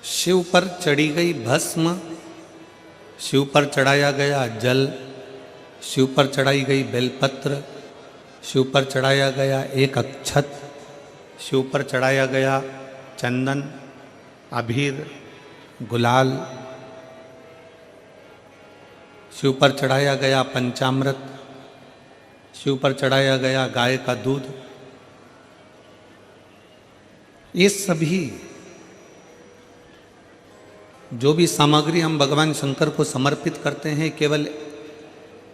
शिव पर चढ़ी गई भस्म, शिव पर चढ़ाया गया जल, शिव पर चढ़ाई गई बेलपत्र, शिव पर चढ़ाया गया एक अक्षत, शिव पर चढ़ाया गया चंदन, अबीर, गुलाल, शिव पर चढ़ाया गया पंचामृत, शिव पर चढ़ाया गया गाय का दूध। ये सभी जो भी सामग्री हम भगवान शंकर को समर्पित करते हैं, केवल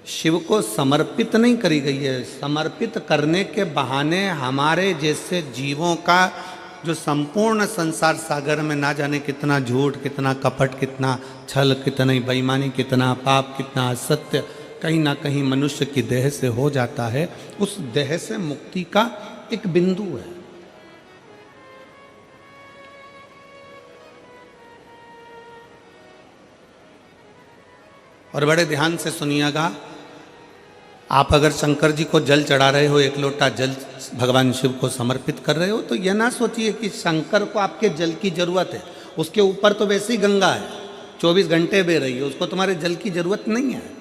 शिव को समर्पित नहीं करी गई है, समर्पित करने के बहाने हमारे जैसे जीवों का जो संपूर्ण संसार सागर में ना जाने कितना झूठ, कितना कपट, कितना छल, कितनी बेईमानी, कितना पाप, कितना असत्य कहीं ना कहीं मनुष्य की देह से हो जाता है, उस देह से मुक्ति का एक बिंदु है। और बड़े ध्यान से सुनिएगा, आप अगर शंकर जी को जल चढ़ा रहे हो, एक लोटा जल भगवान शिव को समर्पित कर रहे हो, तो यह ना सोचिए कि शंकर को आपके जल की जरूरत है। उसके ऊपर तो वैसे ही गंगा है, 24 घंटे बह रही है, उसको तुम्हारे जल की जरूरत नहीं है।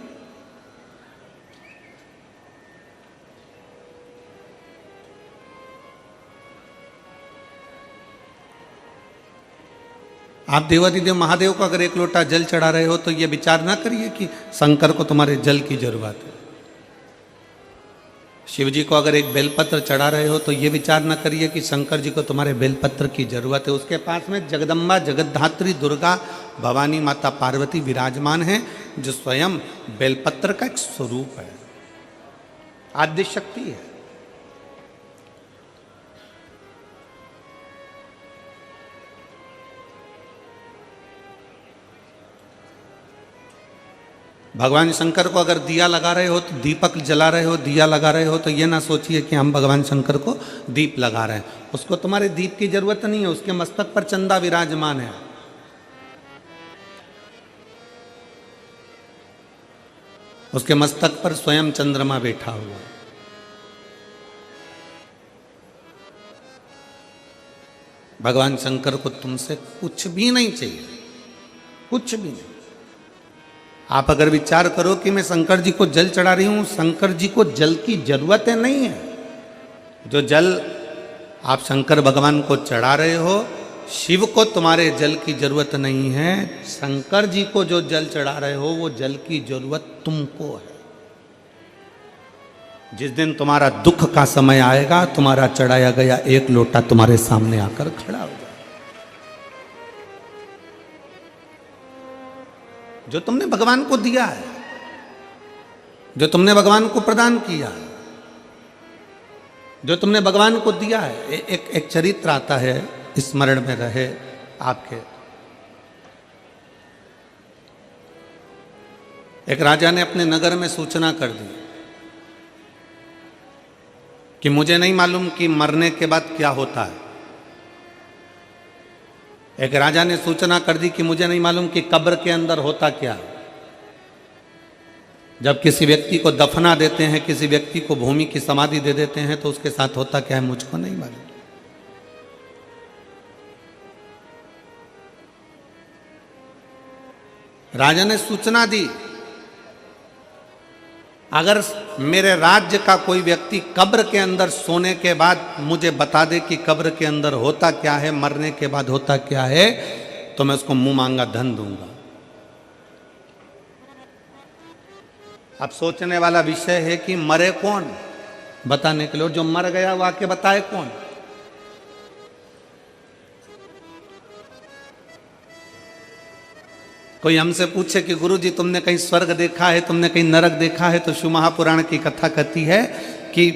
आप देवादिदेव महादेव को अगर एक लोटा जल चढ़ा रहे हो, तो यह विचार ना करिए कि शंकर को तुम्हारे जल की जरूरत है। शिव जी को अगर एक बेलपत्र चढ़ा रहे हो, तो ये विचार न करिए कि शंकर जी को तुम्हारे बेलपत्र की जरूरत है। उसके पास में जगदम्बा, जगद्धात्री, दुर्गा, भवानी माता पार्वती विराजमान हैं, जो स्वयं बेलपत्र का एक स्वरूप है, आद्य शक्ति है। भगवान शंकर को अगर दिया लगा रहे हो, तो दीपक जला रहे हो, दिया लगा रहे हो, तो ये ना सोचिए कि हम भगवान शंकर को दीप लगा रहे हैं। उसको तुम्हारे दीप की जरूरत नहीं है, उसके मस्तक पर चंदा विराजमान है। उसके मस्तक पर स्वयं चंद्रमा बैठा हुआ है। भगवान शंकर को तुमसे कुछ भी नहीं चाहिए, कुछ भी नहीं। आप अगर विचार करो कि मैं शंकर जी को जल चढ़ा रही हूं, शंकर जी को जल की जरूरत है नहीं है। जो जल आप शंकर भगवान को चढ़ा रहे हो, शिव को तुम्हारे जल की जरूरत नहीं है। शंकर जी को जो जल चढ़ा रहे हो, वो जल की जरूरत तुमको है। जिस दिन तुम्हारा दुख का समय आएगा, तुम्हारा चढ़ाया गया एक लोटा तुम्हारे सामने आकर खड़ा हो जाए। जो तुमने भगवान को दिया है, जो तुमने भगवान को प्रदान किया है, जो तुमने भगवान को दिया है। एक चरित्र आता है, स्मरण में रहे आपके। एक राजा ने अपने नगर में सूचना कर दी कि मुझे नहीं मालूम कि मरने के बाद क्या होता है। एक राजा ने सूचना कर दी कि मुझे नहीं मालूम कि कब्र के अंदर होता क्या है। जब किसी व्यक्ति को दफना देते हैं, किसी व्यक्ति को भूमि की समाधि दे देते हैं, तो उसके साथ होता क्या है मुझको नहीं मालूम। राजा ने सूचना दी, अगर मेरे राज्य का कोई व्यक्ति कब्र के अंदर सोने के बाद मुझे बता दे कि कब्र के अंदर होता क्या है, मरने के बाद होता क्या है, तो मैं उसको मुंह मांगा धन दूंगा। अब सोचने वाला विषय है कि मरे कौन, बताने के लिए, जो मर गया वो आके बताए कौन। कोई हमसे पूछे कि गुरुजी तुमने कहीं स्वर्ग देखा है, तुमने कहीं नरक देखा है, तो शिव महापुराण की कथा कहती है कि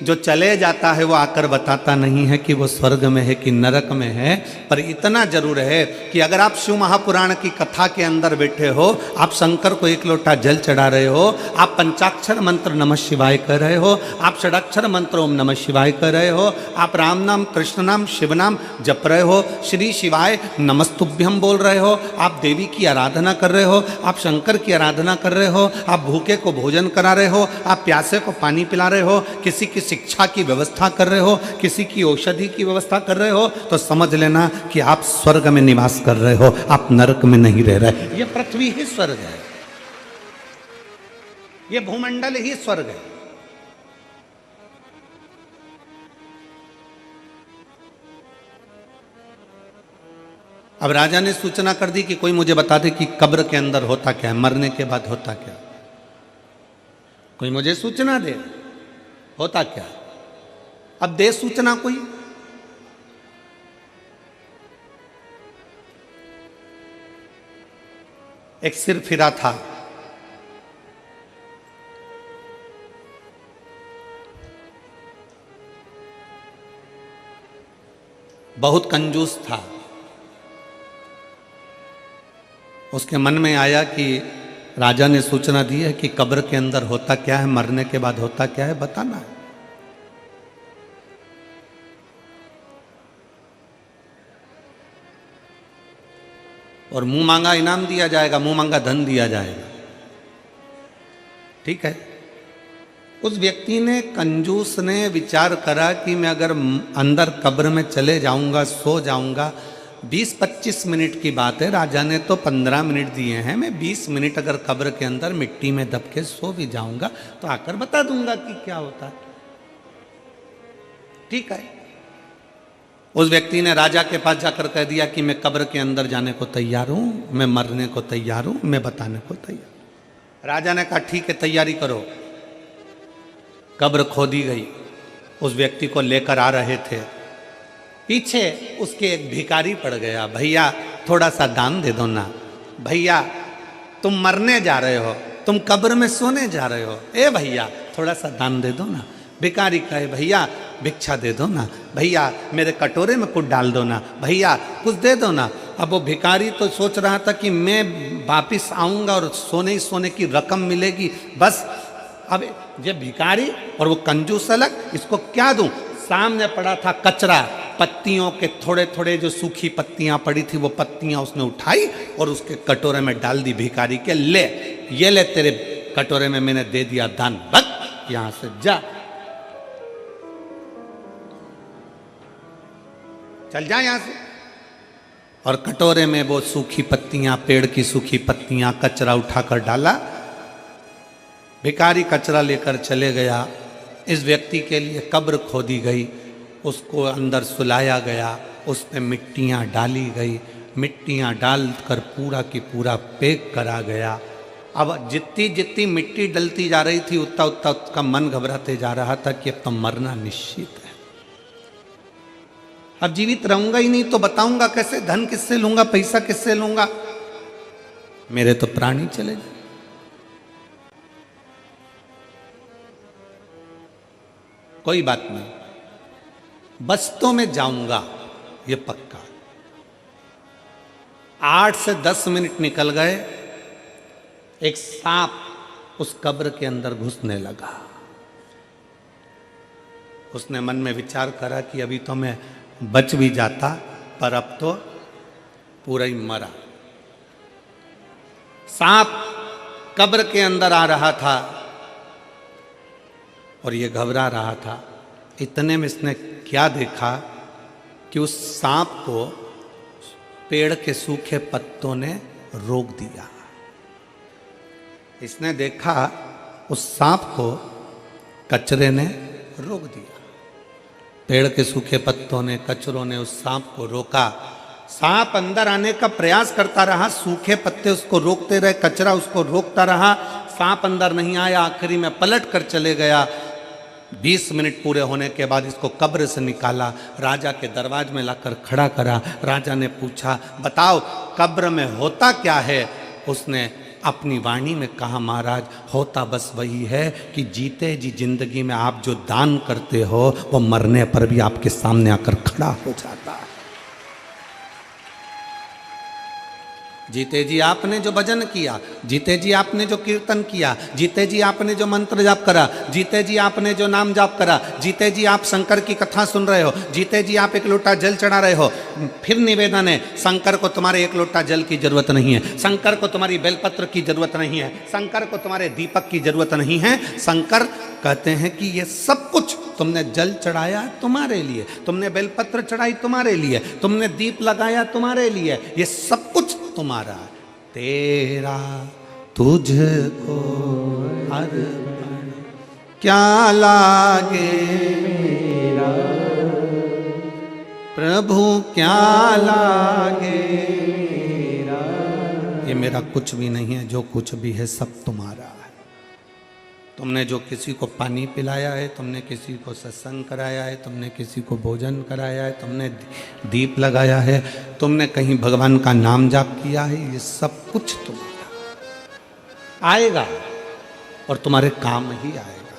जो चले जाता है वो आकर बताता नहीं है कि वो स्वर्ग में है कि नरक में है। पर इतना जरूर है कि अगर आप शिव महापुराण की कथा के अंदर बैठे हो, आप शंकर को एक लोटा जल चढ़ा रहे हो, आप पंचाक्षर मंत्र नमः शिवाय कर रहे हो, आप षडाक्षर मंत्र ओम नमः शिवाय कर रहे हो, आप राम नाम, कृष्ण नाम, शिव नाम जप रहे हो, श्री शिवाय नमस्तुभ्यम बोल रहे हो, आप देवी की आराधना कर रहे हो, आप शंकर की आराधना कर रहे हो, आप भूखे को भोजन करा रहे हो, आप प्यासे को पानी पिला रहे हो, किसी शिक्षा की व्यवस्था कर रहे हो, किसी की औषधि की व्यवस्था कर रहे हो, तो समझ लेना कि आप स्वर्ग में निवास कर रहे हो, आप नरक में नहीं रह रहे। ये पृथ्वी ही स्वर्ग है, ये भूमंडल ही स्वर्ग है। अब राजा ने सूचना कर दी कि कोई मुझे बता दे कि कब्र के अंदर होता क्या है, मरने के बाद होता क्या, कोई मुझे सूचना दे होता क्या। अब दे सूचना कोई। एक सिर फिरा था, बहुत कंजूस था। उसके मन में आया कि राजा ने सूचना दी है कि कब्र के अंदर होता क्या है, मरने के बाद होता क्या है, बताना है। और मुंह मांगा इनाम दिया जाएगा, मुंह मांगा धन दिया जाएगा। ठीक है। उस व्यक्ति ने, कंजूस ने विचार करा कि मैं अगर अंदर कब्र में चले जाऊंगा, सो जाऊंगा, 20-25 मिनट की बात है, राजा ने तो 15 मिनट दिए हैं, मैं 20 मिनट अगर कब्र के अंदर मिट्टी में दब के सो भी जाऊंगा तो आकर बता दूंगा कि क्या होता है। ठीक है। उस व्यक्ति ने राजा के पास जाकर कह दिया कि मैं कब्र के अंदर जाने को तैयार हूं, मैं मरने को तैयार हूं, मैं बताने को तैयार। राजा ने कहा ठीक है, तैयारी करो। कब्र खोदी गई, उस व्यक्ति को लेकर आ रहे थे, पीछे उसके एक भिखारी पड़ गया। भैया थोड़ा सा दान दे दो ना, भैया तुम मरने जा रहे हो, तुम कब्र में सोने जा रहे हो, ए भैया थोड़ा सा दान दे दो ना। भिखारी कहे भैया भिक्षा दे दो ना, भैया मेरे कटोरे में कुछ डाल दो ना, भैया कुछ दे दो ना। अब वो भिखारी तो सोच रहा था कि मैं वापिस आऊंगा और सोने ही सोने की रकम मिलेगी, बस। अब ये भिखारी और वो कंजूस अलग, इसको क्या दूं। सामने पड़ा था कचरा, पत्तियों के थोड़े थोड़े जो सूखी पत्तियां पड़ी थी, वो पत्तियां उसने उठाई और उसके कटोरे में डाल दी भिखारी के। ले, ये ले तेरे कटोरे में मैंने दे दिया दान, भग यहां से जा, चल जा यहां से। और कटोरे में वो सूखी पत्तियां, पेड़ की सूखी पत्तियां, कचरा उठाकर डाला। भिखारी कचरा लेकर चले गया। इस व्यक्ति के लिए कब्र खोदी गई, उसको अंदर सुलाया गया, उस पर मिट्टियाँ डाली गई, मिट्टियाँ डालकर पूरा की पूरा पैक करा गया। अब जितनी जितनी मिट्टी डलती जा रही थी उतना उतना उसका मन घबराते जा रहा था कि अब तो मरना निश्चित है, अब जीवित रहूंगा ही नहीं तो बताऊंगा कैसे, धन किससे लूंगा, पैसा किससे लूंगा, मेरे तो प्राण ही चले जाए। कोई बात नहीं, बस तो मैं जाऊंगा, ये पक्का। 8 से 10 मिनट निकल गए, एक सांप उस कब्र के अंदर घुसने लगा। उसने मन में विचार करा कि अभी तो मैं बच भी जाता, पर अब तो पूरा ही मरा। सांप कब्र के अंदर आ रहा था और ये घबरा रहा था। इतने में इसने क्या देखा कि उस सांप को पेड़ के सूखे पत्तों ने रोक दिया। इसने देखा उस सांप को कचरे ने रोक दिया। पेड़ के सूखे पत्तों ने, कचरों ने उस सांप को रोका। सांप अंदर आने का प्रयास करता रहा, सूखे पत्ते उसको रोकते रहे, कचरा उसको रोकता रहा, सांप अंदर नहीं आया। आखिरी में पलट कर चले गया। 20 मिनट पूरे होने के बाद इसको कब्र से निकाला, राजा के दरवाजे में लाकर खड़ा करा। राजा ने पूछा, बताओ कब्र में होता क्या है? उसने अपनी वाणी में कहा, महाराज होता बस वही है कि जीते जी जिंदगी में आप जो दान करते हो वो मरने पर भी आपके सामने आकर खड़ा हो जाता है। जीते जी आपने जो भजन किया, जीते जी आपने जो कीर्तन किया, जीते जी आपने जो मंत्र जाप करा, जीते जी आपने जो नाम जाप करा, जीते जी आप शंकर की कथा सुन रहे हो, जीते जी आप एक लोटा जल चढ़ा रहे हो, फिर निवेदन है, शंकर को तुम्हारे एक लोटा जल की जरूरत नहीं है, शंकर को तुम्हारी बेलपत्र की जरूरत नहीं है, शंकर को तुम्हारे दीपक की जरूरत नहीं है। शंकर कहते हैं कि ये सब कुछ तुमने जल चढ़ाया तुम्हारे लिए, तुमने बेलपत्र चढ़ाई तुम्हारे लिए, तुमने दीप लगाया तुम्हारे लिए, ये सब कुछ तुम्हारा, तेरा तुझको अर्पण क्या लागे मेरा प्रभु, क्या लागे मेरा, ये मेरा कुछ भी नहीं है, जो कुछ भी है सब तुम्हारा है। तुमने जो किसी को पानी पिलाया है, तुमने किसी को सत्संग कराया है, तुमने किसी को भोजन कराया है, तुमने दीप लगाया है, तुमने कहीं भगवान का नाम जाप किया है, ये सब कुछ तुम्हारा आएगा और तुम्हारे काम ही आएगा।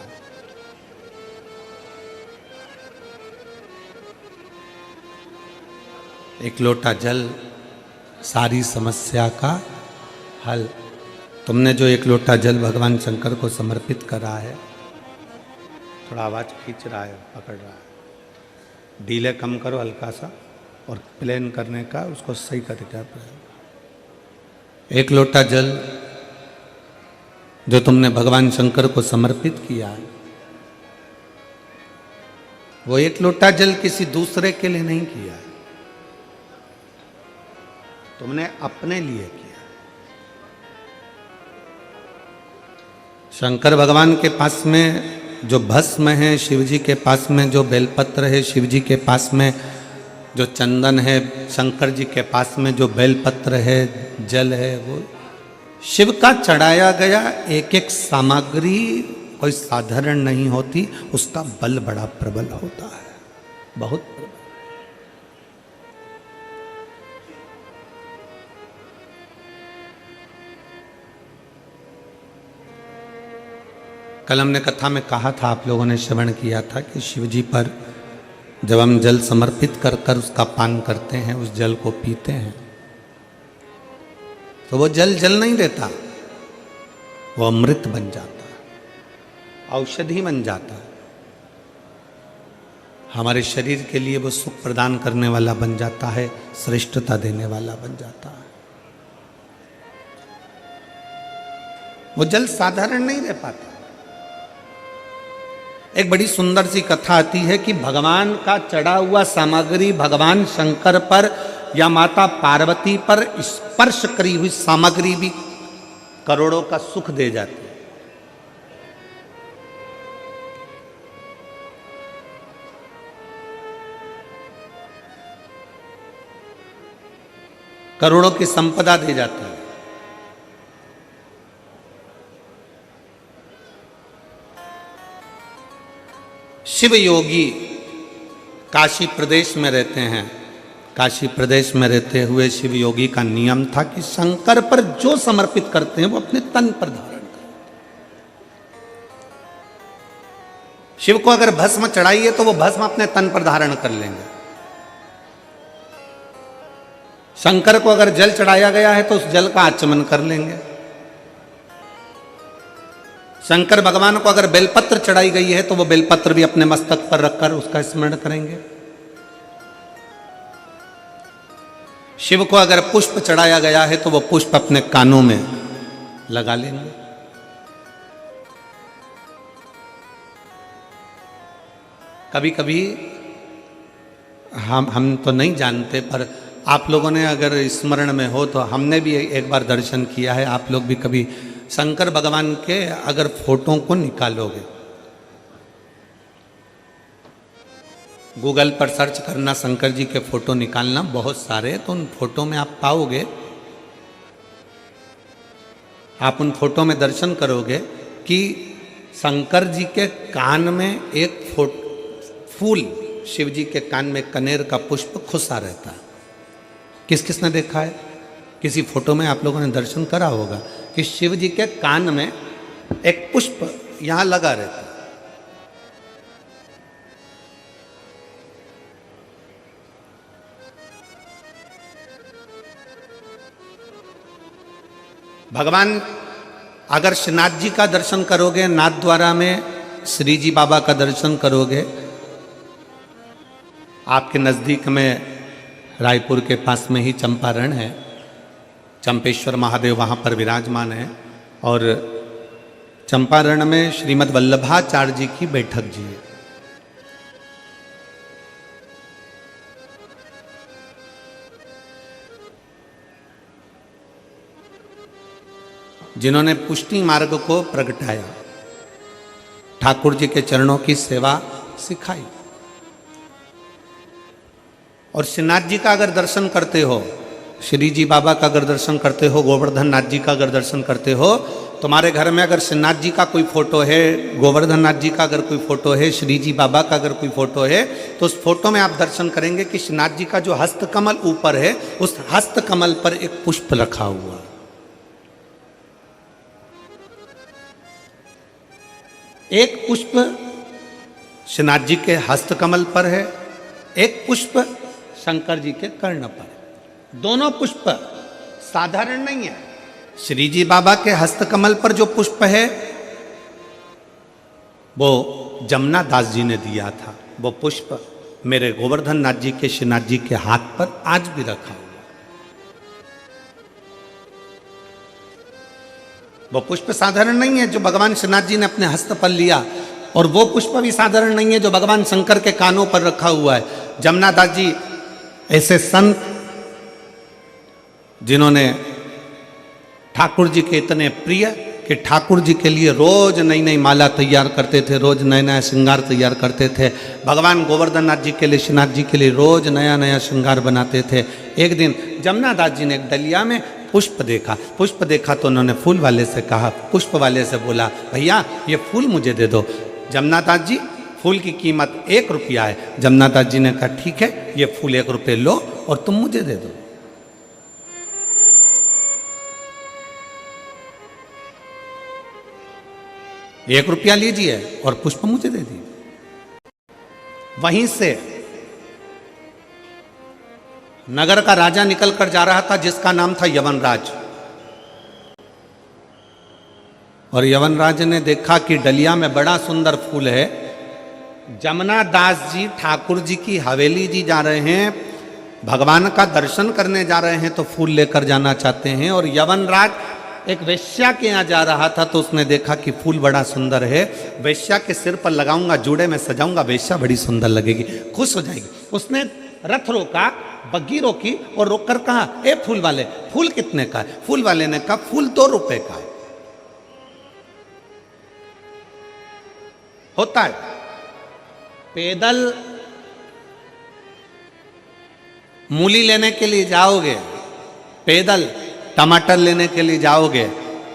एक लोटा जल सारी समस्या का हल। तुमने जो एक लोटा जल भगवान शंकर को समर्पित करा है, थोड़ा आवाज खींच रहा है, पकड़ रहा है, डीले कम करो हल्का सा और प्लेन करने का उसको सही तरीका पर। एक लोटा जल जो तुमने भगवान शंकर को समर्पित किया है, वो एक लोटा जल किसी दूसरे के लिए नहीं किया है, तुमने अपने लिए किया। शंकर भगवान के पास में जो भस्म है, शिव जी के पास में जो बेलपत्र है, शिव जी के पास में जो चंदन है, शंकर जी के पास में जो बेलपत्र है, जल है, वो शिव का चढ़ाया गया एक एक सामग्री कोई साधारण नहीं होती, उसका बल बड़ा प्रबल होता है, बहुत प्रबल। कल हमने कथा में कहा था, आप लोगों ने श्रवण किया था कि शिव जी पर जब हम जल समर्पित कर कर उसका पान करते हैं, उस जल को पीते हैं, तो वो जल जल नहीं रहता, वो अमृत बन जाता है, औषधि बन जाता है, हमारे शरीर के लिए वो सुख प्रदान करने वाला बन जाता है, श्रेष्ठता देने वाला बन जाता है। वो जल साधारण नहीं रह पाता। एक बड़ी सुंदर सी कथा आती है कि भगवान का चढ़ा हुआ सामग्री भगवान शंकर पर या माता पार्वती पर स्पर्श करी हुई सामग्री भी करोड़ों का सुख दे जाती है। करोड़ों की संपदा दे जाती है। शिव योगी काशी प्रदेश में रहते हैं। काशी प्रदेश में रहते हुए शिव योगी का नियम था कि शंकर पर जो समर्पित करते हैं वो अपने तन पर धारण करते हैं। शिव को अगर भस्म चढ़ाइए तो वो भस्म अपने तन पर धारण कर लेंगे। शंकर को अगर जल चढ़ाया गया है तो उस जल का आचमन कर लेंगे। शंकर भगवान को अगर बेलपत्र चढ़ाई गई है तो वो बेलपत्र भी अपने मस्तक पर रखकर उसका स्मरण करेंगे। शिव को अगर पुष्प चढ़ाया गया है तो वो पुष्प अपने कानों में लगा लेंगे। कभी कभी हम तो नहीं जानते, पर आप लोगों ने अगर स्मरण में हो तो हमने भी एक बार दर्शन किया है। आप लोग भी कभी शंकर भगवान के अगर फोटो को निकालोगे, गूगल पर सर्च करना शंकर जी के फोटो निकालना, बहुत सारे, तो उन फोटो में आप पाओगे, आप उन फोटो में दर्शन करोगे कि शंकर जी के कान में एक फूल, शिव जी के कान में कनेर का पुष्प खुसा रहता है। किस किस ने देखा है? किसी फोटो में आप लोगों ने दर्शन करा होगा कि शिव जी के कान में एक पुष्प यहां लगा रहता है। भगवान अगर श्रीनाथ जी का दर्शन करोगे, नाथ द्वारा में श्री जी बाबा का दर्शन करोगे, आपके नज़दीक में रायपुर के पास में ही चंपारण है, चंपेश्वर महादेव वहाँ पर विराजमान है, और चंपारण में श्रीमद् वल्लभाचार्य जी की बैठक जी है। जिन्होंने पुष्टि मार्ग को प्रगटाया, ठाकुर जी के चरणों की सेवा सिखाई। और श्रीनाथ जी का अगर दर्शन करते हो, श्री जी बाबा का अगर दर्शन करते हो, गोवर्धन नाथ जी का अगर दर्शन करते हो, तुम्हारे घर में अगर श्रीनाथ जी का कोई फोटो है, गोवर्धन नाथ जी का अगर कोई फोटो है, श्री जी बाबा का अगर कोई फोटो है, तो उस फोटो में आप दर्शन करेंगे कि श्रीनाथ जी का जो हस्तकमल ऊपर है, उस हस्तकमल पर एक पुष्प रखा हुआ। एक पुष्प श्रीनाथ जी के हस्तकमल पर है, एक पुष्प शंकर जी के कर्ण पर। दोनों पुष्प साधारण नहीं है। श्री जी बाबा के हस्तकमल पर जो पुष्प है वो जमुना दास जी ने दिया था। वो पुष्प मेरे गोवर्धन नाथ जी के श्रीनाथ जी के हाथ पर आज भी रखा हुआ। वो पुष्प साधारण नहीं है जो भगवान श्रीनाथ जी ने अपने हस्त पर लिया, और वो पुष्प भी साधारण नहीं है जो भगवान शंकर के कानों पर रखा हुआ है। जमुना दास जी ऐसे संत जिन्होंने ठाकुर जी के इतने प्रिय कि ठाकुर जी के लिए रोज नई नई माला तैयार करते थे, रोज नया नया श्रृंगार तैयार करते थे। भगवान गोवर्धन नाथ जी के लिए, श्रीनाथ जी के लिए रोज नया नया श्रृंगार बनाते थे। एक दिन जमुना दास जी ने एक डलिया में पुष्प देखा तो उन्होंने फूल वाले से कहा, पुष्प वाले से बोला, भैया ये फूल मुझे दे दो। जमुना दास जी, फूल की कीमत 1 रुपया है। जमुना दास जी ने कहा ठीक है, ये फूल 1 रुपये लो और तुम मुझे दे दो। एक रुपया लीजिए और पुष्प मुझे दे दिए। वहीं से नगर का राजा निकल कर जा रहा था जिसका नाम था यवनराज, और यवनराज ने देखा कि डलिया में बड़ा सुंदर फूल है। जमुना दास जी ठाकुर जी की हवेली जी जा रहे हैं, भगवान का दर्शन करने जा रहे हैं, तो फूल लेकर जाना चाहते हैं। और यवनराज एक वेश्या के यहाँ जा रहा था तो उसने देखा कि फूल बड़ा सुंदर है, वेश्या के सिर पर लगाऊंगा, जूड़े में सजाऊंगा, वेश्या बड़ी सुंदर लगेगी, खुश हो जाएगी। उसने रथ रोका, बग्गी रोकी और रोककर कहा, ए फूल वाले, फूल कितने का है? फूल वाले ने कहा फूल 2 रुपए का है। होता है पैदल मूली लेने के लिए जाओगे, पैदल टमाटर लेने के लिए जाओगे,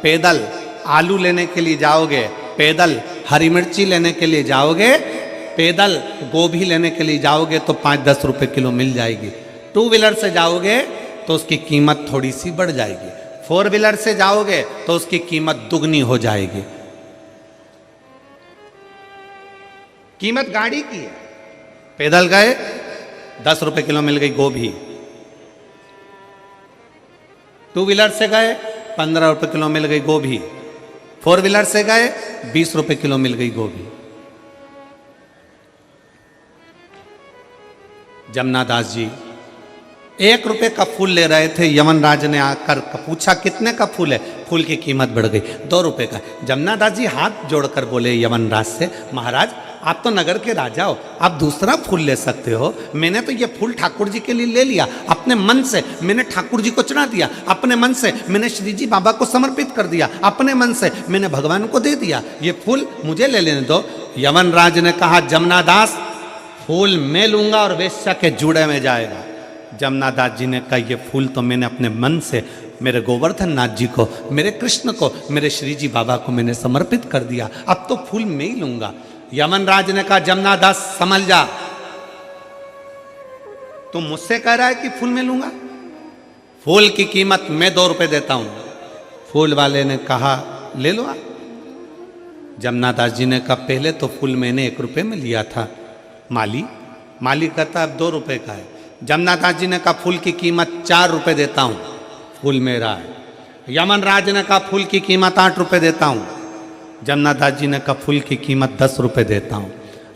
पैदल आलू लेने के लिए जाओगे, पैदल हरी मिर्ची लेने के लिए जाओगे, पैदल गोभी लेने के लिए जाओगे तो 5-10 रुपए किलो मिल जाएगी। 2 व्हीलर से जाओगे तो उसकी कीमत थोड़ी सी बढ़ जाएगी, 4 व्हीलर से जाओगे तो उसकी कीमत दुगनी हो जाएगी। कीमत गाड़ी की है। पैदल गए 10 रुपए किलो मिल गई गोभी, 2 व्हीलर से गए 15 रुपए किलो मिल गई गोभी, 4 व्हीलर से गए 20 रुपए किलो मिल गई गोभी। जमुना दास जी 1 रुपए का फूल ले रहे थे, यवनराज ने आकर पूछा कितने का फूल है? फूल की कीमत बढ़ गई, 2 रुपए का। जमुना दास जी हाथ जोड़कर बोले यवनराज से, महाराज आप तो नगर के राजा हो, आप दूसरा फूल ले सकते हो। मैंने तो ये फूल ठाकुर जी के लिए ले लिया, अपने मन से मैंने ठाकुर जी को चढ़ा दिया, अपने मन से मैंने श्री जी बाबा को समर्पित कर दिया, अपने मन से मैंने भगवान को दे दिया, ये फूल मुझे ले लेने दो। यवनराज ने कहा जमुना दास फूल मैं लूंगा और वेश्या के जूड़े में जाएगा। जमुना दास जी ने कहा ये फूल तो मैंने अपने मन से मेरे गोवर्धन नाथ जी को, मेरे कृष्ण को, मेरे श्री जी बाबा को मैंने समर्पित कर दिया, अब तो फूल मैं ही लूंगा। यमनराज ने कहा जमुना दास समझ जा, तुम मुझसे कह रहा है कि फूल मैं लूंगा, फूल की कीमत मैं 2 रुपए देता हूं। फूल वाले ने कहा ले लो आप। जमुना दास जी ने कहा पहले तो फूल मैंने 1 रुपए में लिया था, माली कहता अब 2 रुपए का है। जमुना दास जी ने कहा फूल की कीमत 4 रुपए देता हूं, फूल मेरा है। यमनराज ने कहा फूल की कीमत 8 रुपए देता हूं। जमनादास जी ने कहा फूल की कीमत 10 रुपए देता हूं।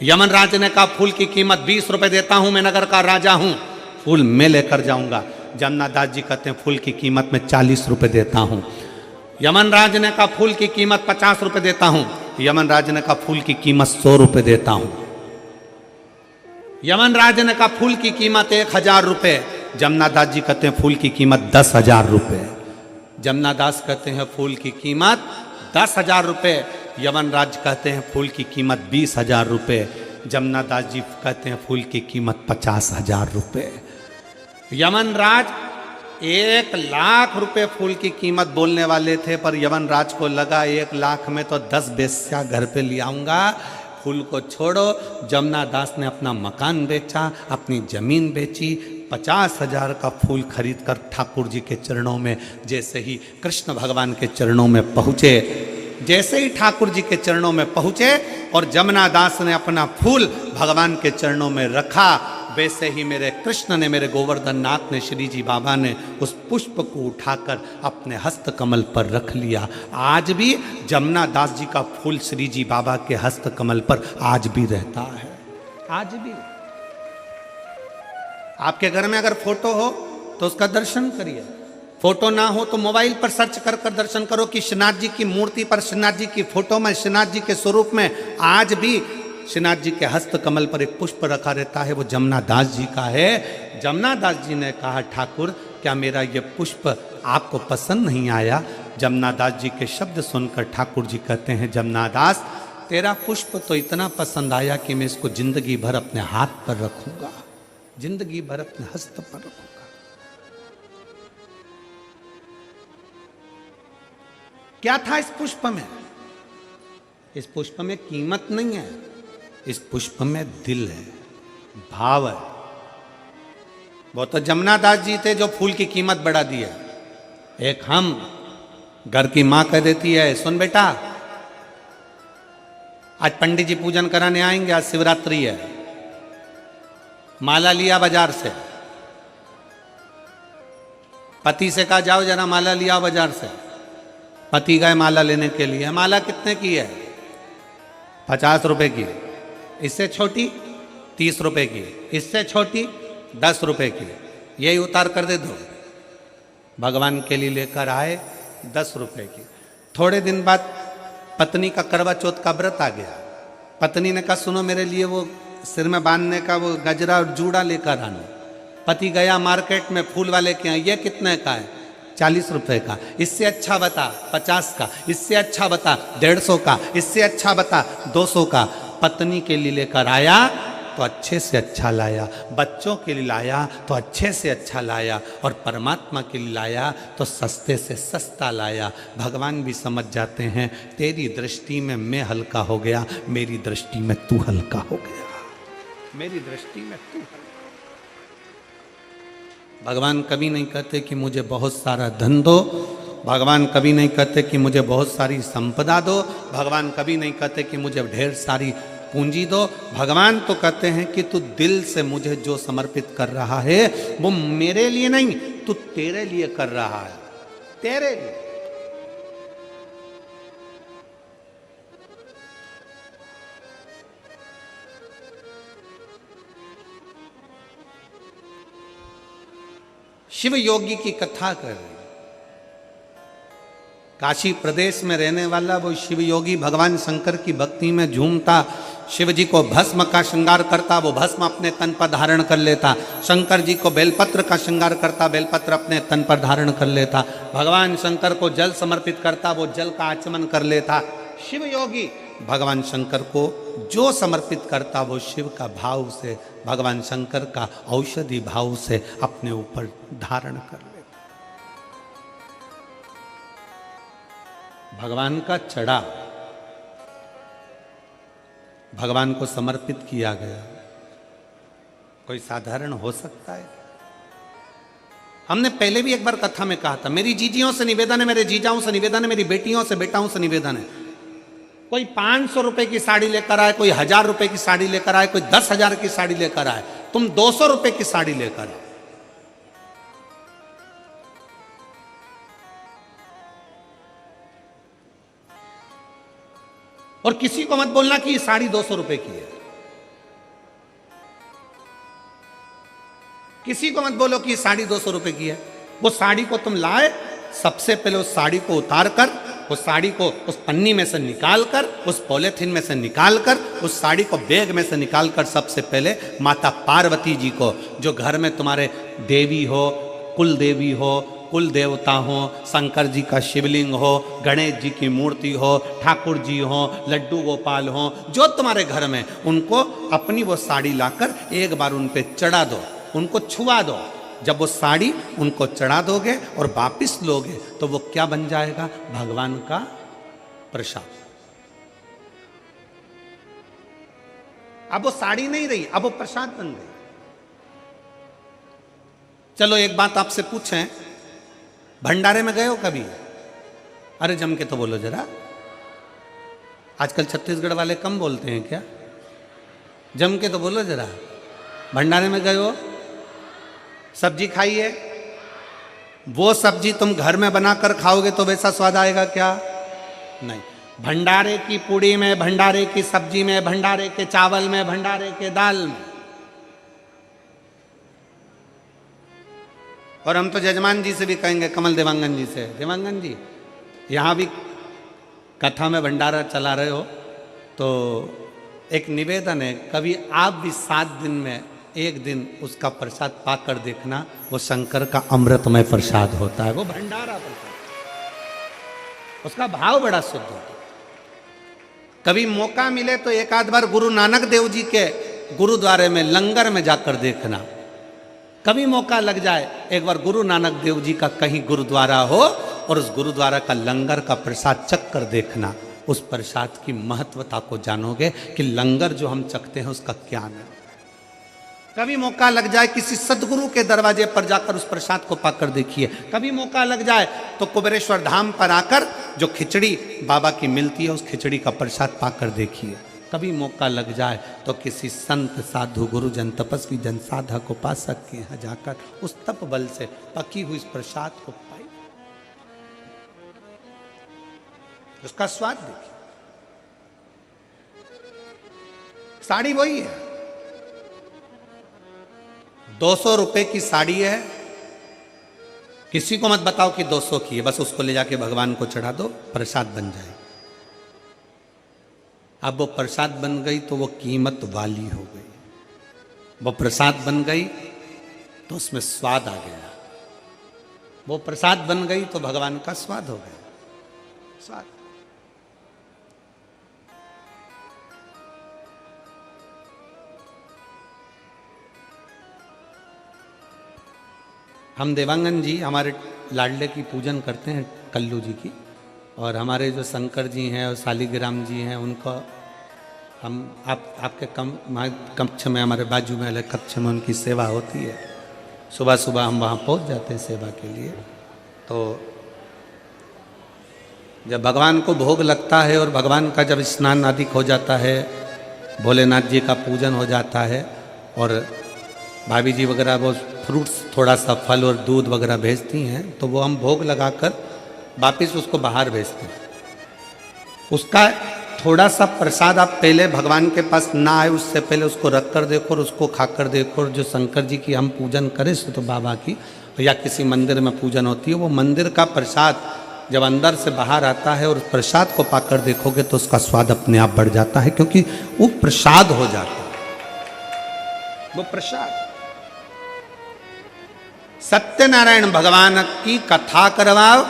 यमनराज ने कहा फूल की कीमत 20 रुपए देता हूं, मैं नगर का राजा हूं, फूल मैं लेकर जाऊंगा। जमनादास जी कहते हैं फूल की कीमत में 40 रुपए देता हूं। यमनराज ने कहा फूल की कीमत 50 रुपए देता हूं। यमनराज ने कहा फूल की कीमत 100 रुपए देता हूं। यमनराज ने कहा फूल की कीमत 1000 रुपए। जमनादास जी कहते हैं फूल की कीमत 10,000 रुपए। जमनादास कहते हैं फूल की कीमत 10,000 रुपए। यमनराज कहते हैं फूल की कीमत 20,000 रुपए। जमनादास जी कहते हैं फूल की कीमत 50,000 रुपए। यमनराज 1,00,000 रुपए फूल की कीमत बोलने वाले थे, पर यमनराज को लगा 1,00,000 में तो 10 बेस्या घर पे ले आऊंगा, फूल को छोड़ो। जमनादास ने अपना मकान बेचा, अपनी जमीन बेची, 50,000 का फूल खरीद कर ठाकुर जी के चरणों में जैसे ही कृष्ण भगवान के चरणों में पहुँचे, जैसे ही ठाकुर जी के चरणों में पहुँचे और जमनादास ने अपना फूल भगवान के चरणों में रखा, वैसे ही मेरे कृष्ण ने, मेरे गोवर्धन नाथ ने, श्री जी बाबा ने उस पुष्प को उठाकर अपने हस्त कमल पर रख लिया। आज भी जमनादास जी का फूल श्री जी बाबा के हस्त कमल पर आज भी रहता है। आज भी आपके घर में अगर फोटो हो तो उसका दर्शन करिए, फोटो ना हो तो मोबाइल पर सर्च कर कर दर्शन करो कि श्रीनाथ जी की मूर्ति पर, श्रीनाथ जी की फोटो में, श्रीनाथ जी के स्वरूप में आज भी श्रीनाथ जी के हस्त कमल पर एक पुष्प रखा रहता है, वो जमनादास जी का है। जमनादास जी ने कहा ठाकुर क्या मेरा ये पुष्प आपको पसंद नहीं आया? जमनादास जी के शब्द सुनकर ठाकुर जी कहते हैं जमनादास तेरा पुष्प तो इतना पसंद आया कि मैं इसको जिंदगी भर अपने हाथ पर रखूंगा, जिंदगी भर अपने हस्त पर रखूंगा। क्या था इस पुष्प में? इस पुष्प में कीमत नहीं है, इस पुष्प में दिल है, भाव है। वो तो जमनादास जी थे जो फूल की कीमत बढ़ा दी है। एक हम घर की मां कह देती है सुन बेटा आज पंडित जी पूजन कराने आएंगे, आज शिवरात्रि है, माला लिया बाजार से। पति से कहा जाओ जरा माला लिया बाजार से। पति गए माला लेने के लिए। माला कितने की है? 50 रुपए की। इससे छोटी 30 रुपए की, इससे छोटी 10 रुपए की, यही उतार कर दे दो। भगवान के लिए लेकर आए 10 रुपए की। थोड़े दिन बाद पत्नी का करवा चौथ का व्रत आ गया। पत्नी ने कहा सुनो मेरे लिए वो सिर में बांधने का वो गजरा और जूड़ा लेकर आना। पति गया मार्केट में फूल वाले के यहाँ, ये कितने का है? 40 रुपए का। इससे अच्छा बता 50 का, इससे अच्छा बता 150 का, इससे अच्छा बता 200 का। पत्नी के लिए लेकर आया तो अच्छे से अच्छा लाया, बच्चों के लिए लाया तो अच्छे से अच्छा लाया, और परमात्मा के लिए लाया तो सस्ते से सस्ता लाया। भगवान भी समझ जाते हैं तेरी दृष्टि में मैं हल्का हो गया, मेरी दृष्टि में तू हल्का हो गया, मेरी दृष्टि में तू हल्का। भगवान कभी नहीं कहते कि मुझे बहुत सारा धन दो, भगवान कभी नहीं कहते कि मुझे बहुत सारी संपदा दो, भगवान कभी नहीं कहते कि मुझे ढेर सारी पूंजी दो। भगवान तो कहते हैं कि तू दिल से मुझे जो समर्पित कर रहा है वो मेरे लिए नहीं, तू तेरे लिए कर रहा है, तेरे लिए। शिव योगी की कथा कर रहे, काशी प्रदेश में रहने वाला वो शिव योगी भगवान शंकर की भक्ति में झूमता, शिव जी को भस्म का श्रृंगार करता, वो भस्म अपने तन पर धारण कर लेता। शंकर जी को बेलपत्र का श्रृंगार करता, बेलपत्र अपने तन पर धारण कर लेता। भगवान शंकर को जल समर्पित करता, वो जल का आचमन कर लेता। शिव योगी भगवान शंकर को जो समर्पित करता वो शिव का भाव से, भगवान शंकर का औषधि भाव से अपने ऊपर धारण कर लेता। भगवान का चढ़ा भगवान को समर्पित किया गया, कोई साधारण हो सकता है? हमने पहले भी एक बार कथा में कहा था, मेरी जीजियों से निवेदन है, मेरे जीजाओं से निवेदन है, मेरी बेटियों से बेटाओं से निवेदन है, कोई 500 रुपए की साड़ी लेकर आए, कोई 1000 रुपए की साड़ी लेकर आए, कोई 10,000 की साड़ी लेकर आए, तुम 200 रुपए की साड़ी लेकर आओ। और किसी को मत बोलना कि ये साड़ी 200 रुपए की है। किसी को मत बोलो कि ये साड़ी 200 रुपए की है। वो साड़ी को तुम लाए, सबसे पहले उस साड़ी को उतार कर, उस साड़ी को उस पन्नी में से निकाल कर, उस पॉलिथीन में से निकाल कर, उस साड़ी को बैग में से निकाल कर सबसे पहले माता पार्वती जी को, जो घर में तुम्हारे देवी हो, कुल देवी हो, कुल देवता हो, शंकर जी का शिवलिंग हो, गणेश जी की मूर्ति हो, ठाकुर जी हो, लड्डू गोपाल हो, जो तुम्हारे घर में, उनको अपनी वो साड़ी लाकर एक बार उन पे चढ़ा दो, उनको छुआ दो। जब वो साड़ी उनको चढ़ा दोगे और वापिस लोगे तो वो क्या बन जाएगा? भगवान का प्रसाद। अब वो साड़ी नहीं रही, अब वो प्रसाद बन गई। चलो एक बात आपसे पूछें, भंडारे में गए हो कभी? अरे जम के तो बोलो जरा। आजकल छत्तीसगढ़ वाले कम बोलते हैं क्या? जम के तो बोलो जरा। भंडारे में गए हो, सब्जी खाई है, वो सब्जी तुम घर में बनाकर खाओगे तो वैसा स्वाद आएगा क्या? नहीं। भंडारे की पूड़ी में, भंडारे की सब्जी में, भंडारे के चावल में, भंडारे के दाल में। और हम तो जजमान जी से भी कहेंगे, कमल देवांगन जी से, देवांगन जी यहाँ भी कथा में भंडारा चला रहे हो तो एक निवेदन है, कभी आप भी 7 दिन में एक दिन उसका प्रसाद पाकर देखना, वो शंकर का अमृतमय प्रसाद होता है, वो भंडारा प्रसाद, उसका भाव बड़ा शुद्ध होता है। कभी मौका मिले तो एक आध बार गुरु नानक देव जी के गुरुद्वारे में लंगर में जाकर देखना। कभी मौका लग जाए, एक बार गुरु नानक देव जी का कहीं गुरुद्वारा हो और उस गुरुद्वारा का लंगर का प्रसाद चख कर देखना, उस प्रसाद की महत्वता को जानोगे कि लंगर जो हम चखते हैं उसका क्या है। कभी मौका लग जाए किसी सदगुरु के दरवाजे पर जाकर उस प्रसाद को पाकर देखिए। कभी मौका लग जाए तो कुबेरेश्वर धाम पर आकर जो खिचड़ी बाबा की मिलती है उस खिचड़ी का प्रसाद पाकर देखिए। कभी मौका लग जाए तो किसी संत साधु गुरुजन तपस्वी जन साधक उपासक के यहाँ जाकर उस तप बल से पकी हुई इस प्रसाद को पाई, उसका स्वाद देखिए। साड़ी वही है, 200 रुपए की साड़ी है। किसी को मत बताओ कि 200 की है, बस उसको ले जाके भगवान को चढ़ा दो, प्रसाद बन जाए। अब वो प्रसाद बन गई तो वो कीमत वाली हो गई, वो प्रसाद बन गई तो उसमें स्वाद आ गया, वो प्रसाद बन गई तो भगवान का स्वाद हो गया। स्वाद हम देवांगन जी हमारे लाडले की पूजन करते हैं, कल्लू जी की, और हमारे जो शंकर जी हैं और शालिग्राम जी हैं उनको हम आपके कक्ष में, हमारे बाजू में अलग कक्ष में उनकी सेवा होती है। सुबह सुबह हम वहाँ पहुँच जाते हैं सेवा के लिए। तो जब भगवान को भोग लगता है और भगवान का जब स्नान आदि हो जाता है, भोलेनाथ जी का पूजन हो जाता है और भाभी जी वगैरह वो फ्रूट्स, थोड़ा सा फल और दूध वगैरह भेजती हैं, तो वो हम भोग लगाकर वापिस उसको बाहर भेजते हैं। उसका थोड़ा सा प्रसाद आप पहले भगवान के पास ना आए उससे पहले उसको रख कर देखो और उसको खाकर देखो। और जो शंकर जी की हम पूजन करें तो बाबा की या किसी मंदिर में पूजन होती है, वो मंदिर का प्रसाद जब अंदर से बाहर आता है और उस प्रसाद को पाकर देखोगे तो उसका स्वाद अपने आप बढ़ जाता है, क्योंकि वो प्रसाद हो जाता है, वो प्रसाद। सत्यनारायण भगवान की कथा करवाओ,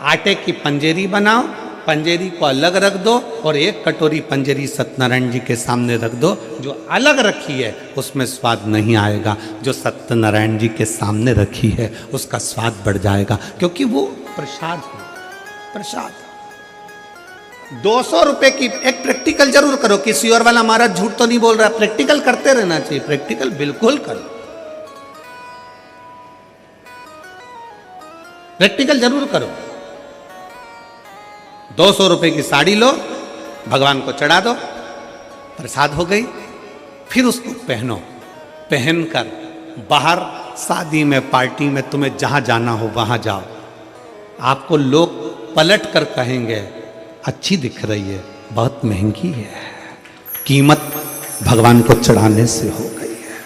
आटे की पंजेरी बनाओ, पंजेरी को अलग रख दो और एक कटोरी पंजेरी सत्यनारायण जी के सामने रख दो। जो अलग रखी है उसमें स्वाद नहीं आएगा, जो सत्यनारायण जी के सामने रखी है उसका स्वाद बढ़ जाएगा, क्योंकि वो प्रसाद है। प्रसाद 200 रुपए की। एक प्रैक्टिकल जरूर करो, किसी और वाला महाराज झूठ तो नहीं बोल रहा, प्रैक्टिकल करते रहना चाहिए, प्रैक्टिकल बिल्कुल करो, प्रैक्टिकल जरूर करो। 200 रुपए की साड़ी लो, भगवान को चढ़ा दो, प्रसाद हो गई। फिर उसको पहनो, पहनकर बाहर शादी में, पार्टी में, तुम्हें जहां जाना हो वहां जाओ। आपको लोग पलट कर कहेंगे अच्छी दिख रही है, बहुत महंगी है, कीमत भगवान को चढ़ाने से हो गई है।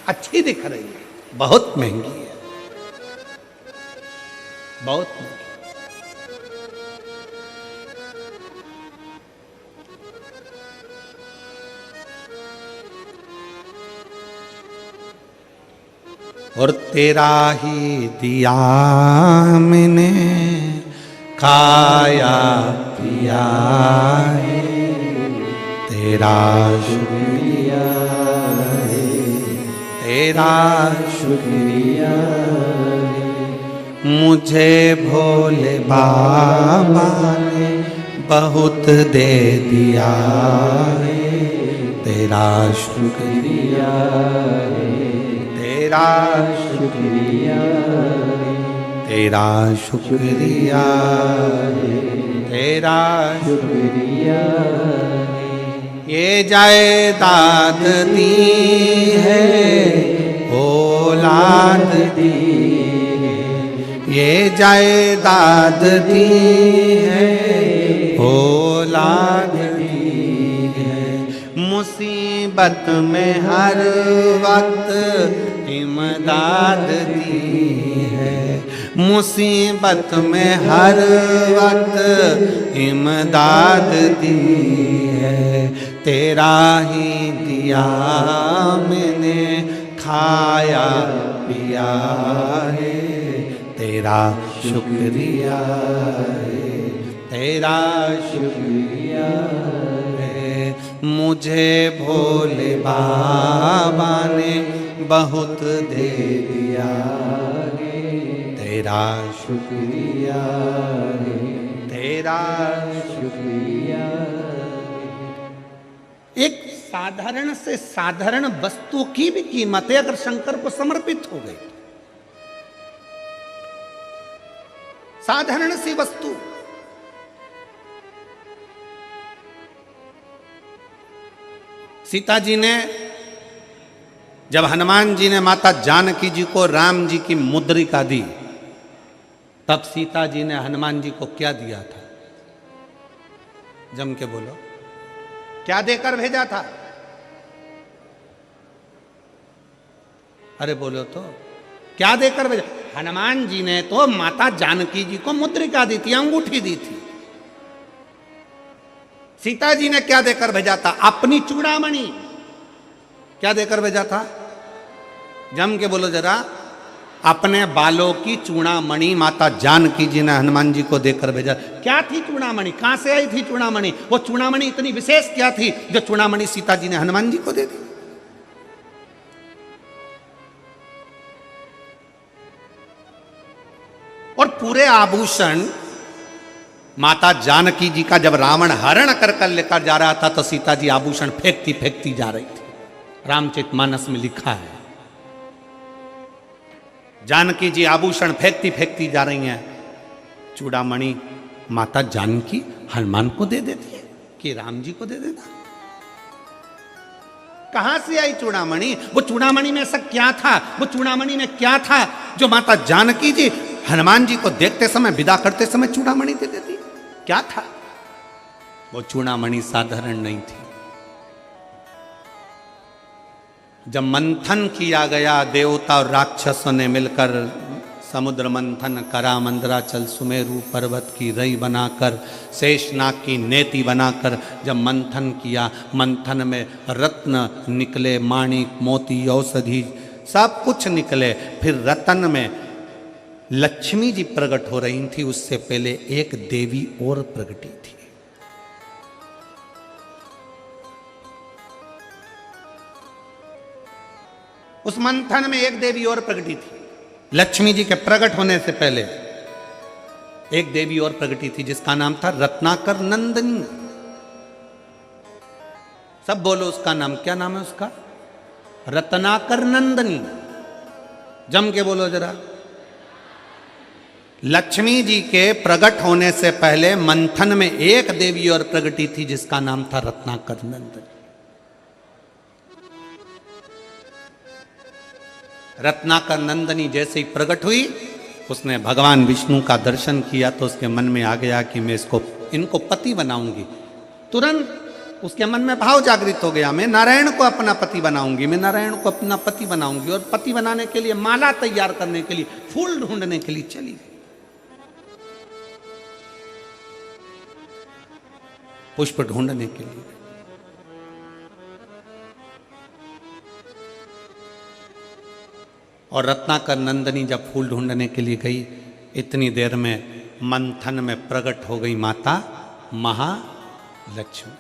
अच्छी दिख रही है, बहुत महंगी है, बहुत महंगी। और तेरा ही दिया मैंने खाया पिया है, तेरा शुक्रिया है, तेरा शुक्रिया है। मुझे भोले बाबा ने बहुत दे दिया है, तेरा शुक्रिया है, तेरा शुक्रिया है, तेरा शुक्रिया है, तेरा शुक्रिया है। ये जायदाद दी है, औलाद दी है, ये जायदाद दी है, औलाद दी है। मुसीबत में हर वक्त इमदाद दी है, मुसीबत में हर वक्त इमदाद दी है। तेरा ही दिया मैंने खाया पिया है, तेरा शुक्रिया है, तेरा शुक्रिया है। मुझे भोले बाबा ने बहुत दे दिया है, तेरा शुक्रिया है, तेरा शुक्रिया है। एक साधारण से साधारण वस्तु की भी कीमत है अगर शंकर को समर्पित हो गई। साधारण सी वस्तु, सीता जी ने जब हनुमान जी ने माता जानकी जी को राम जी की मुद्रिका दी, तब सीता जी ने हनुमान जी को क्या दिया था? जम के बोलो, क्या देकर भेजा था? अरे बोलो तो, क्या देकर भेजा? हनुमान जी ने तो माता जानकी जी को मुद्रिका दी थी, अंगूठी दी थी। सीता जी ने क्या देकर भेजा था? अपनी चूड़ामणि। क्या देकर भेजा था? जम के बोलो जरा। अपने बालों की चूड़ामणि माता जानकी जी ने हनुमान जी को देकर भेजा। क्या थी चूड़ामणि? कहां से आई थी चूड़ामणि? वो चूड़ामणि इतनी विशेष क्या थी जो चूड़ामणि सीता जी ने हनुमान जी को दे दी? और पूरे आभूषण माता जानकी जी का जब रावण हरण कर लेकर जा रहा था तो सीता जी आभूषण फेंकती फेंकती जा रही थी। रामचरितमानस में लिखा है, जानकी जी आभूषण फेंकती फेंकती जा रही हैं। चूड़ामणि माता जानकी हनुमान को दे देती है कि राम जी को दे देता। कहां से आई चूड़ामणि? वो चूड़ामणि में ऐसा क्या था? वो चूड़ामणि में क्या था जो माता जानकी जी हनुमान जी को देखते समय, विदा करते समय चूड़ामणि दे देती? क्या था वो चूड़ामणि? साधारण नहीं थी। जब मंथन किया गया देवता और राक्षसों ने मिलकर, समुद्र मंथन करा, मंदराचल सुमेरु पर्वत की रई बनाकर, शेषनाग की नेति बनाकर जब मंथन किया, मंथन में रत्न निकले, माणिक मोती औषधि सब कुछ निकले। फिर रतन में लक्ष्मी जी प्रकट हो रही थी, उससे पहले एक देवी और प्रकटी थी। उस मंथन में एक देवी और प्रकटी थी। लक्ष्मी जी के प्रकट होने से पहले एक देवी और प्रकटी थी जिसका नाम था रत्नाकर नंदिनी। सब बोलो उसका नाम। क्या नाम है उसका? रत्नाकर नंदिनी। जम के बोलो जरा। लक्ष्मी जी के प्रकट होने से पहले मंथन में एक देवी और प्रकटी थी जिसका नाम था रत्नाकर नंदिनी। रत्नाकर नंदिनी जैसे ही प्रकट हुई, उसने भगवान विष्णु का दर्शन किया तो उसके मन में आ गया कि मैं इनको पति बनाऊंगी। तुरंत उसके मन में भाव जागृत हो गया, मैं नारायण को अपना पति बनाऊंगी, मैं नारायण को अपना पति बनाऊंगी। और पति बनाने के लिए माला तैयार करने के लिए, फूल ढूंढने के लिए चली गई, पुष्प ढूंढने के लिए। और रत्नाकर नंदनी जब फूल ढूंढने के लिए गई, इतनी देर में मंथन में प्रकट हो गई माता महालक्ष्मी।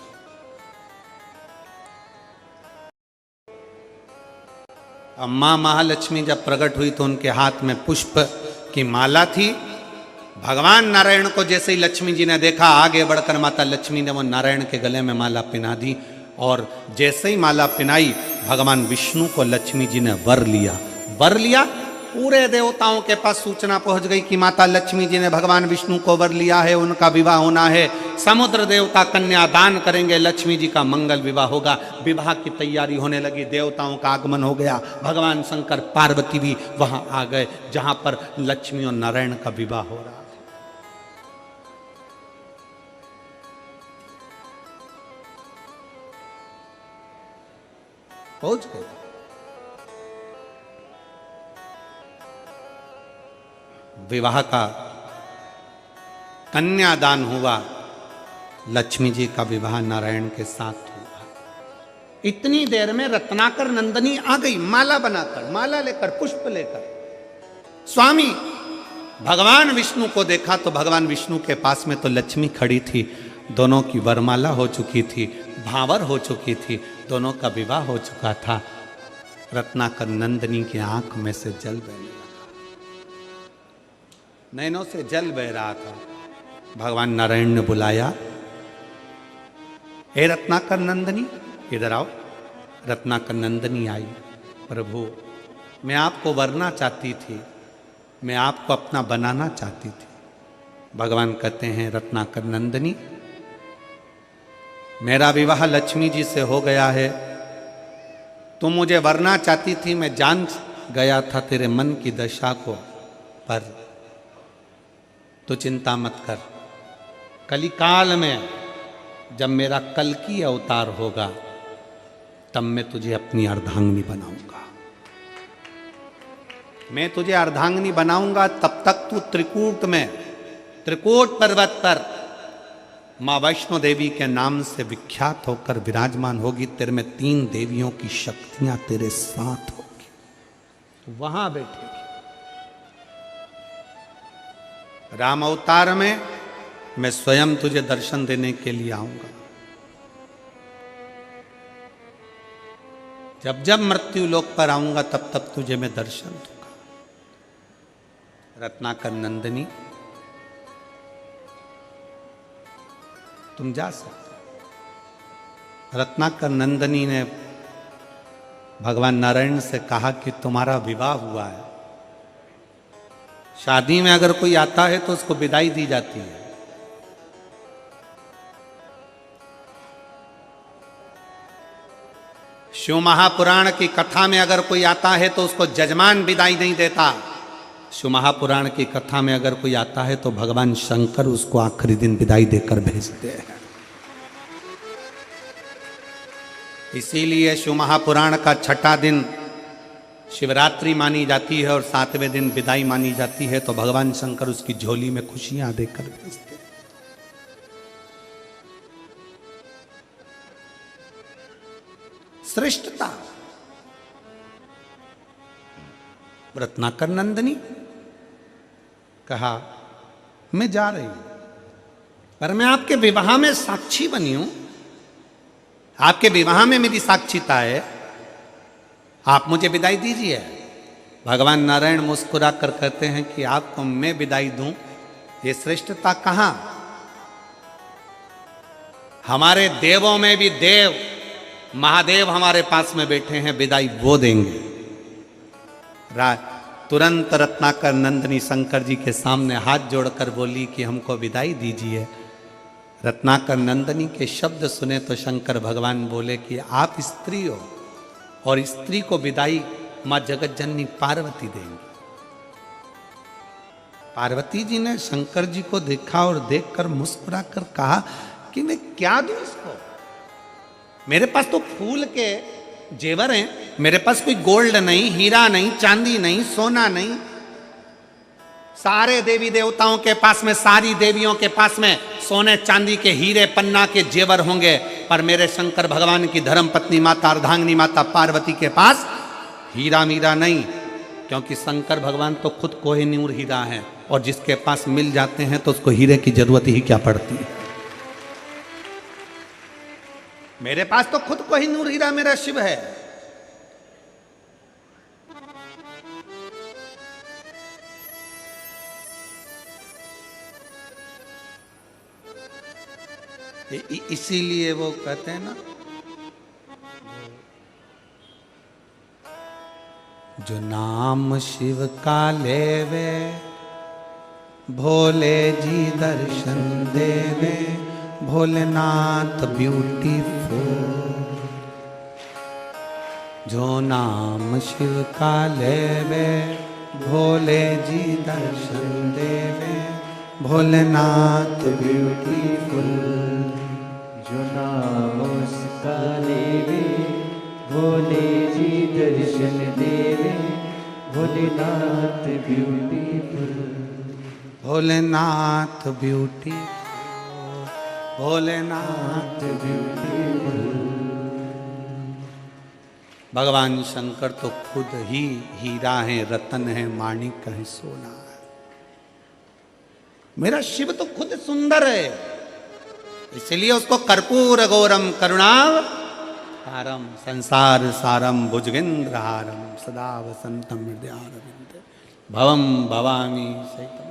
अब मां महालक्ष्मी जब प्रकट हुई तो उनके हाथ में पुष्प की माला थी। भगवान नारायण को जैसे ही लक्ष्मी जी ने देखा, आगे बढ़कर माता लक्ष्मी ने वो नारायण के गले में माला पहना दी। और जैसे ही माला पहनाई, भगवान विष्णु को लक्ष्मी जी ने वर लिया। वर लिया, पूरे देवताओं के पास सूचना पहुंच गई कि माता लक्ष्मी जी ने भगवान विष्णु को वर लिया है, उनका विवाह होना है। समुद्र देवता कन्या दान करेंगे, लक्ष्मी जी का मंगल विवाह होगा। विवाह की तैयारी होने लगी, देवताओं का आगमन हो गया। भगवान शंकर पार्वती भी वहां आ गए जहां पर लक्ष्मी और नारायण का विवाह हो रहा है। पहुंच गए। विवाह का कन्यादान हुआ, लक्ष्मी जी का विवाह नारायण के साथ हुआ। इतनी देर में रत्नाकर नंदनी आ गई, माला बनाकर, माला लेकर, पुष्प लेकर। स्वामी भगवान विष्णु को देखा तो भगवान विष्णु के पास में तो लक्ष्मी खड़ी थी। दोनों की वरमाला हो चुकी थी, भावर हो चुकी थी, दोनों का विवाह हो चुका था। रत्नाकर नंदनी की आंख में से जल बहने लगा, नैनों से जल बह रहा था। भगवान नारायण ने बुलाया, हे रत्नाकर नंदनी इधर आओ। रत्नाकर नंदनी आई। प्रभु मैं आपको वरना चाहती थी, मैं आपको अपना बनाना चाहती थी। भगवान कहते हैं, रत्नाकर नंदनी मेरा विवाह लक्ष्मी जी से हो गया है। तुम मुझे वरना चाहती थी, मैं जान गया था तेरे मन की दशा को, पर तो चिंता मत कर। कलिकाल में जब मेरा कल्कि अवतार होगा, तब मैं तुझे अपनी अर्धांगिनी बनाऊंगा। मैं तुझे अर्धांगिनी बनाऊंगा। तब तक तू त्रिकूट में, त्रिकूट पर्वत पर मां वैष्णो देवी के नाम से विख्यात होकर विराजमान होगी। तेरे में 3 देवियों की शक्तियां तेरे साथ होगी, वहां बैठेगी। राम अवतार में मैं स्वयं तुझे दर्शन देने के लिए आऊंगा। जब जब मृत्यु लोक पर आऊंगा, तब तब तुझे मैं दर्शन दूंगा। रत्नाकर नंदनी तुम जा सकते। रत्नाकर नंदनी ने भगवान नारायण से कहा कि तुम्हारा विवाह हुआ है। शादी में अगर कोई आता है तो उसको विदाई दी जाती है। शिव महापुराण की कथा में अगर कोई आता है तो उसको जजमान विदाई नहीं देता। शिव महापुराण की कथा में अगर कोई आता है तो भगवान शंकर उसको आखिरी दिन विदाई देकर भेजते हैं। इसीलिए शिव महापुराण का 6ठा दिन शिवरात्रि मानी जाती है और 7वें दिन विदाई मानी जाती है। तो भगवान शंकर उसकी झोली में खुशियां देकर भेजते हैं। श्रेष्ठता। रत्नाकर नंदनी कहा, मैं जा रही हूं, पर मैं आपके विवाह में साक्षी बनी हूं। आपके विवाह में मेरी साक्षीता है, आप मुझे विदाई दीजिए। भगवान नारायण मुस्कुरा कर कहते हैं कि आपको मैं विदाई दूं, ये श्रेष्ठता कहां? हमारे देवों में भी देव महादेव हमारे पास में बैठे हैं, विदाई वो देंगे। तुरंत रत्नाकर नंदनी शंकर जी के सामने हाथ जोड़कर बोली कि हमको विदाई दीजिए। रत्नाकर नंदनी के शब्द सुने तो शंकर भगवान बोले कि आप स्त्री हो और स्त्री को विदाई मां जगत जननी पार्वती देंगी। पार्वती जी ने शंकर जी को देखा और देखकर मुस्कुरा कर कहा कि मैं क्या दूं इसको, मेरे पास तो फूल के जेवर हैं, मेरे पास कोई गोल्ड नहीं, हीरा नहीं, चांदी नहीं, सोना नहीं। सारे देवी देवताओं के पास में, सारी देवियों के पास में सोने चांदी के हीरे पन्ना के जेवर होंगे, पर मेरे शंकर भगवान की धर्म पत्नी माता अर्धांगिनी माता पार्वती के पास हीरा मीरा नहीं, क्योंकि शंकर भगवान तो खुद कोहिनूर हीरा है, और जिसके पास मिल जाते हैं तो उसको हीरे की जरूरत ही क्या पड़ती है। मेरे पास तो खुद कोहिनूर हीरा मेरा शिव है। इसीलिए वो कहते हैं ना, जो नाम शिव का लेवे भोले जी दर्शन देवे, भोलेनाथ ब्यूटीफुल। जो नाम शिव का लेवे भोले जी दर्शन देवे, भोलेनाथ ब्यूटीफुल। जो नाम उसका लेवे भोले जी दर्शन देवे, Bholenath beautiful. Bholenath beautiful, Bholenath beautiful. भगवान शंकर तो खुद ही हीरा है, रतन है, माणिक है, सोना है। मेरा शिव तो खुद सुंदर है, इसलिए उसको कर्पूर गौरम करुणाव हारम संसार सारम भुजगेंद्र हारम सदा वसंतम हृदयारविंदे भवम भवामी सहितम।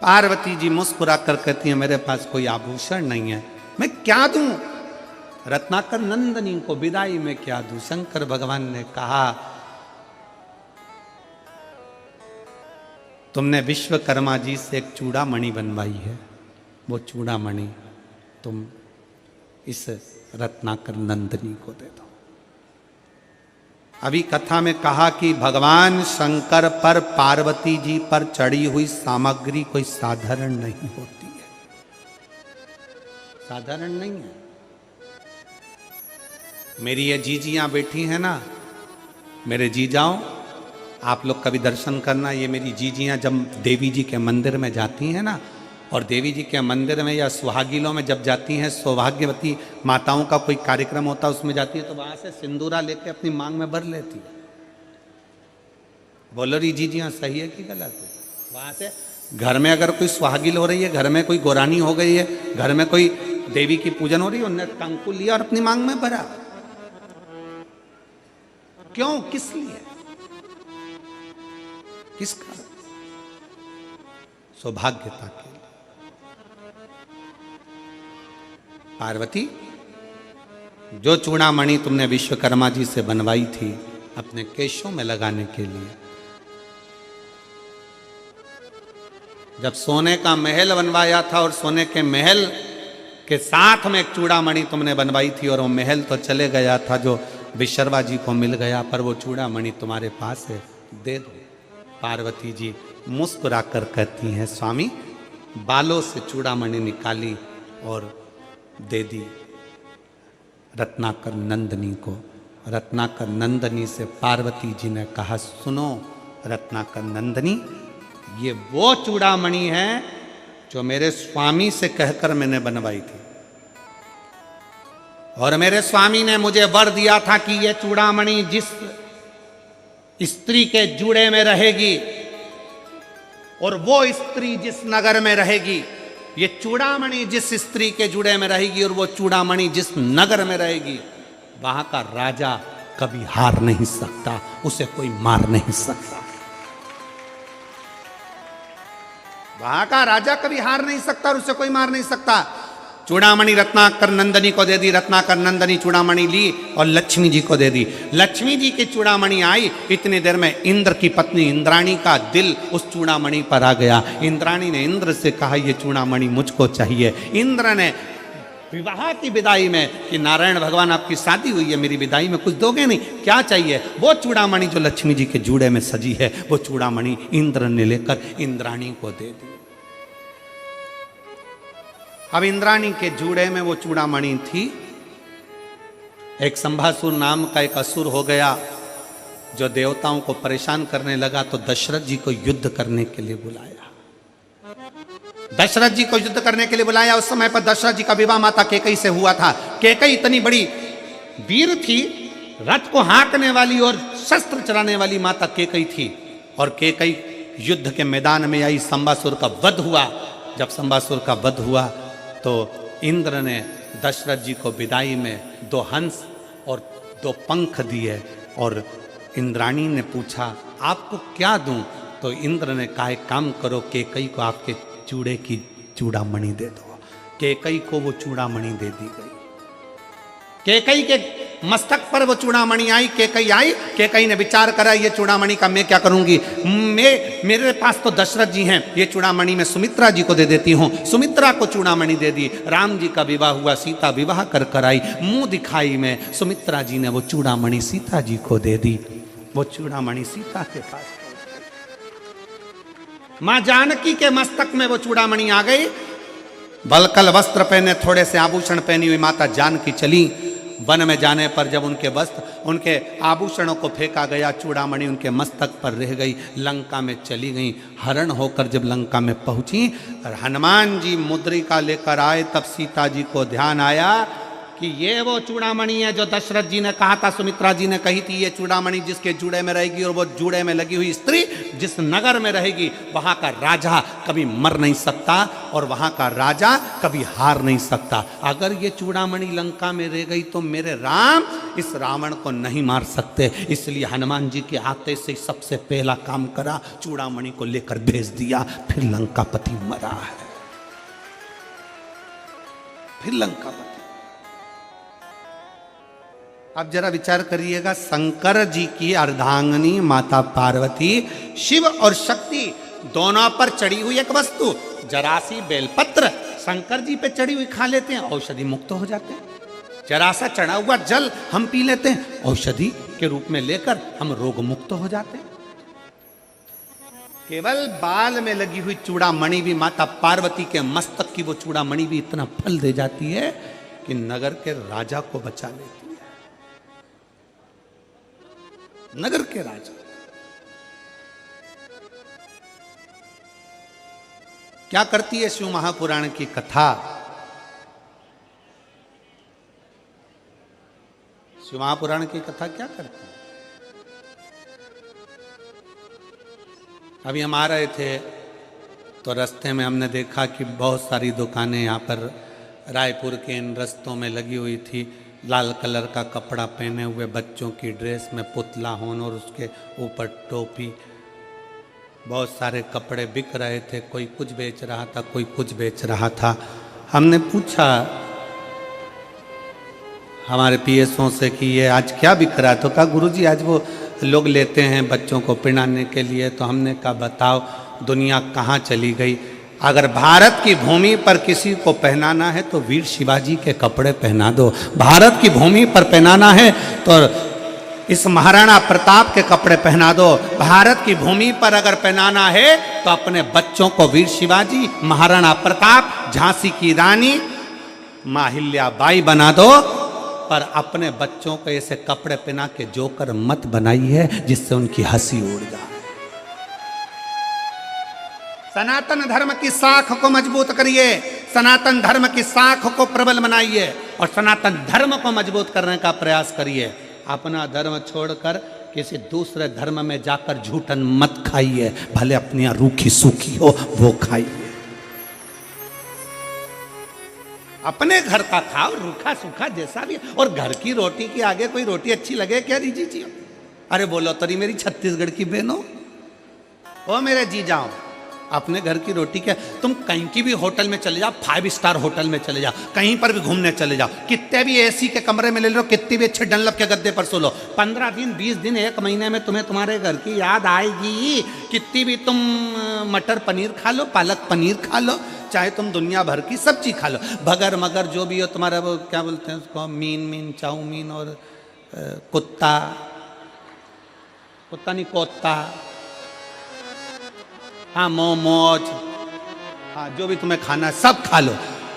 पार्वती जी मुस्कुरा कर कहती है, मेरे पास कोई आभूषण नहीं है, मैं क्या दूं? रत्नाकर नंदनी को विदाई में क्या दूं? शंकर भगवान ने कहा, तुमने विश्वकर्मा जी से एक चूड़ामणि बनवाई है, वो चूड़ामणि तुम इस रत्नाकर नंदनी को दे दो। अभी कथा में कहा कि भगवान शंकर पर पार्वती जी पर चढ़ी हुई सामग्री कोई साधारण नहीं होती है, साधारण नहीं है। मेरी ये जीजियां बैठी हैं ना, मेरे जीजाओं, आप लोग कभी दर्शन करना, ये मेरी जीजियां जब देवी जी के मंदिर में जाती हैं ना, और देवी जी के मंदिर में या सुहागिलों में जब जाती हैं, सौभाग्यवती माताओं का कोई कार्यक्रम होता है उसमें जाती है, तो वहां से सिंदूरा लेके अपनी मांग में भर लेती है। बोलो रही जीजियां सही है कि गलत है? वहां से घर में अगर कोई सुहागिल हो रही है, घर में कोई गोरानी हो गई है, घर में कोई देवी की पूजन हो रही है, उन्होंने कंकु लिया और अपनी मांग में भरा। क्यों? किस लिए? किस कारण? सौभाग्यता के लिए। पार्वती, जो चूड़ामणि तुमने विश्वकर्मा जी से बनवाई थी अपने केशों में लगाने के लिए, जब सोने का महल बनवाया था और सोने के महल के साथ में एक चूड़ामणि तुमने बनवाई थी, और वो महल तो चले गया था जो विश्वकर्मा जी को मिल गया, पर वो चूड़ामणि तुम्हारे पास है, दे दो। पार्वती जी मुस्कुरा कर कहती हैं, स्वामी, बालों से चूड़ामणि निकाली और दे दी रत्नाकर नंदनी को। रत्नाकर नंदनी से पार्वती जी ने कहा, सुनो रत्नाकर नंदनी, ये वो चूड़ामणि है जो मेरे स्वामी से कहकर मैंने बनवाई थी, और मेरे स्वामी ने मुझे वर दिया था कि ये चूड़ामणि जिस स्त्री के जूड़े में रहेगी और वो स्त्री जिस नगर में रहेगी, ये चूड़ामणि जिस स्त्री के जुड़े में रहेगी और वो चूड़ामणि जिस नगर में रहेगी, वहां का राजा कभी हार नहीं सकता, उसे कोई मार नहीं सकता। वहां का राजा कभी हार नहीं सकता और उसे कोई मार नहीं सकता। चूड़ामणि रत्नाकर नंदनी को दे दी, रत्नाकर नंदनी चूड़ामणि ली और लक्ष्मी जी को दे दी। लक्ष्मी जी की चूड़ामणि आई, इतनी देर में इंद्र की पत्नी इंद्राणी का दिल उस चूड़ामणि पर आ गया। इंद्राणी ने इंद्र से कहा, ये चूड़ामणि मुझको चाहिए। इंद्र ने विवाह की विदाई में कि नारायण भगवान आपकी शादी हुई है, मेरी विदाई में कुछ दोगे नहीं? क्या चाहिए? वो चूड़ामणि जो लक्ष्मी जी के जूड़े में सजी है, वो चूड़ामणि इंद्र ने लेकर इंद्राणी को दे दी। अब इंद्राणी के जूड़े में वो चूड़ामणि थी। एक संभासुर नाम का एक असुर हो गया जो देवताओं को परेशान करने लगा, तो दशरथ जी को युद्ध करने के लिए बुलाया। दशरथ जी को युद्ध करने के लिए बुलाया। उस समय पर दशरथ जी का विवाह माता केकई से हुआ था। केकई इतनी बड़ी वीर थी, रथ को हाँकने वाली और शस्त्र चलाने वाली माता केकई थी। और केकई युद्ध के मैदान में आई, संबासुर का वध हुआ। जब संबासुर का वध हुआ तो इंद्र ने दशरथ जी को विदाई में 2 हंस और 2 पंख दिए। और इंद्राणी ने पूछा आपको क्या दूं? तो इंद्र ने कहा एक काम करो, केकई को आपके चूड़े की चूड़ामणि दे दो। केकई को वो चूड़ामणि दे दी गई। केकई के मस्तक पर वो चूड़ामणि आई। केकई आई, केकई ने विचार करा ये चूड़ामणि का मैं क्या करूंगी, मेरे पास तो दशरथ जी हैं, ये चूड़ामणि मैं सुमित्रा जी को दे देती हूँ। सुमित्रा को चूड़ामणि दे दी। राम जी का विवाह हुआ, सीता विवाह कर आई। मुंह दिखाई में सुमित्रा जी ने वो चूड़ामणि सीता जी को दे दी। वो चूड़ामणि सीता के पास, मां जानकी के मस्तक में वो चूड़ामणि आ गई। बलकल वस्त्र पहने, थोड़े से आभूषण पहनी हुई माता जानकी चली। वन में जाने पर जब उनके वस्त्र, उनके आभूषणों को फेंका गया, चूड़ामणि उनके मस्तक पर रह गई। लंका में चली गई। हरण होकर जब लंका में पहुंची, हनुमान जी मुद्रिका लेकर आए, तब सीता जी को ध्यान आया कि ये वो चूड़ामणि है जो दशरथ जी ने कहा था, सुमित्रा जी ने कही थी, ये चूड़ामणि जिसके जूड़े में रहेगी और वो जूड़े में लगी हुई स्त्री जिस नगर में रहेगी, वहां का राजा कभी मर नहीं सकता और वहां का राजा कभी हार नहीं सकता। अगर ये चूड़ामणि लंका में रह गई तो मेरे राम इस रावण को नहीं मार सकते। इसलिए हनुमान जी के आते से सबसे पहला काम करा, चूड़ामणि को लेकर भेज दिया। फिर लंकापति मरा है, फिर लंकापति। अब जरा विचार करिएगा, शंकर जी की अर्धांगिनी माता पार्वती, शिव और शक्ति दोनों पर चढ़ी हुई एक वस्तु, जरासी बेलपत्र शंकर जी पे चढ़ी हुई खा लेते हैं, औषधि मुक्त हो जाते हैं। जरा सा चढ़ा हुआ जल हम पी लेते हैं, औषधि के रूप में लेकर हम रोग मुक्त हो जाते हैं। केवल बाल में लगी हुई चूड़ामणि भी, माता पार्वती के मस्तक की वो चूड़ामणि भी इतना फल दे जाती है कि नगर के राजा को बचा लेती है। नगर के राजा क्या करती है शिव महापुराण की कथा। शिव महापुराण की कथा क्या करती है। अभी हम आ रहे थे तो रास्ते में हमने देखा कि बहुत सारी दुकानें यहाँ पर रायपुर के इन रस्तों में लगी हुई थी। लाल कलर का कपड़ा पहने हुए बच्चों की ड्रेस में पुतला होन और उसके ऊपर टोपी, बहुत सारे कपड़े बिक रहे थे। कोई कुछ बेच रहा था, कोई कुछ बेच रहा था। हमने पूछा हमारे पीएसओ से कि ये आज क्या बिक रहा है, तो कहा गुरुजी आज वो लोग लेते हैं बच्चों को पहनाने के लिए। तो हमने कहा बताओ दुनिया कहाँ चली गई। अगर भारत की भूमि पर किसी को पहनाना है तो वीर शिवाजी के कपड़े पहना दो। भारत की भूमि पर पहनाना है तो इस महाराणा प्रताप के कपड़े पहना दो। भारत की भूमि पर अगर पहनाना है तो अपने बच्चों को वीर शिवाजी, महाराणा प्रताप, झांसी की रानी, माहिल्याबाई बना दो। पर अपने बच्चों को ऐसे कपड़े पहना के जोकर मत बनाइए जिससे उनकी हंसी उड़ जाए। सनातन धर्म की साख को मजबूत करिए, सनातन धर्म की साख को प्रबल बनाइए और सनातन धर्म को मजबूत करने का प्रयास करिए। अपना धर्म छोड़कर किसी दूसरे धर्म में जाकर झूठन मत खाइए, भले अपनी रूखी सूखी हो वो खाइए। अपने घर का खाओ, रूखा सूखा जैसा भी। और घर की रोटी के आगे कोई रोटी अच्छी लगे क्या रीजी जी? अरे बोलो तरी मेरी छत्तीसगढ़ की बहनों, ओ मेरे जी जाओ, अपने घर की रोटी क्या। तुम कहीं की भी होटल में चले जाओ, 5 स्टार होटल में चले जाओ, कहीं पर भी घूमने चले जाओ, कितने भी एसी के कमरे में ले लो, कितने भी अच्छे डनलप के गद्दे पर सो लो, 15 दिन 20 दिन 1 महीने में तुम्हें तुम्हारे घर की याद आएगी। कितनी भी तुम मटर पनीर खा लो, पालक पनीर खा लो, चाहे तुम दुनिया भर की सब्जी खा लो, भगर मगर जो भी हो तुम्हारा, वो क्या बोलते हैं उसको, मीन चाउमीन और कुत्ता नहीं कोत्ता, हाँ मोमोज, हाँ जो भी तुम्हें खाना है सब खा लो।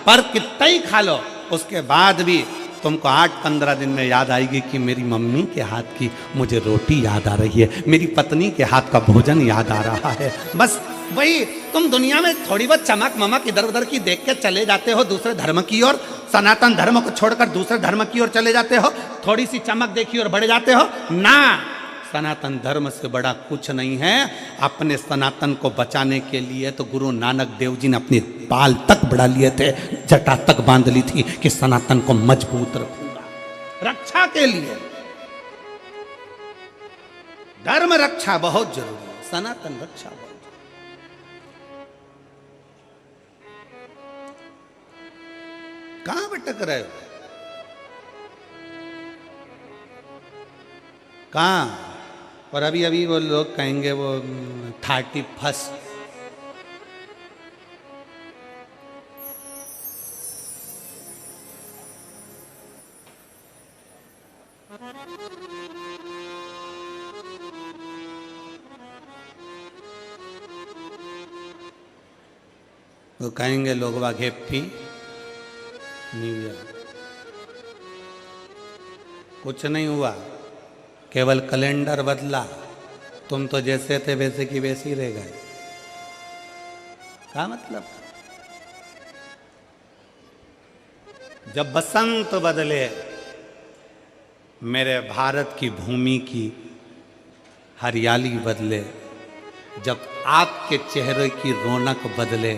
पर कितना ही खा लो, उसके बाद भी तुमको 8-15 दिन में याद आएगी कि मेरी मम्मी के हाथ की मुझे रोटी याद आ रही है, मेरी पत्नी के हाथ का भोजन याद आ रहा है। बस वही, तुम दुनिया में थोड़ी बहुत चमक ममक इधर उधर की देख के चले जाते हो दूसरे धर्म की ओर, सनातन धर्म को छोड़कर दूसरे धर्म की ओर चले जाते हो, थोड़ी सी चमक देखी और बढ़ जाते हो ना। सनातन धर्म से बड़ा कुछ नहीं है। अपने सनातन को बचाने के लिए तो गुरु नानक देव जी ने अपने बाल तक बढ़ा लिए थे, जटा तक बांध ली थी कि सनातन को मजबूत रखूंगा, रक्षा के लिए। धर्म रक्षा बहुत जरूरी है, सनातन रक्षा बहुत जरूरी। कहां भटक रहे हो? कहां? और अभी अभी वो लोग कहेंगे वो 31st, वो कहेंगे लोग वाग हैप्पी न्यू ईयर। कुछ नहीं हुआ, केवल कैलेंडर बदला, तुम तो जैसे थे वैसे की वैसे ही रह गए। क्या मतलब? जब बसंत बदले, मेरे भारत की भूमि की हरियाली बदले, जब आपके चेहरे की रौनक बदले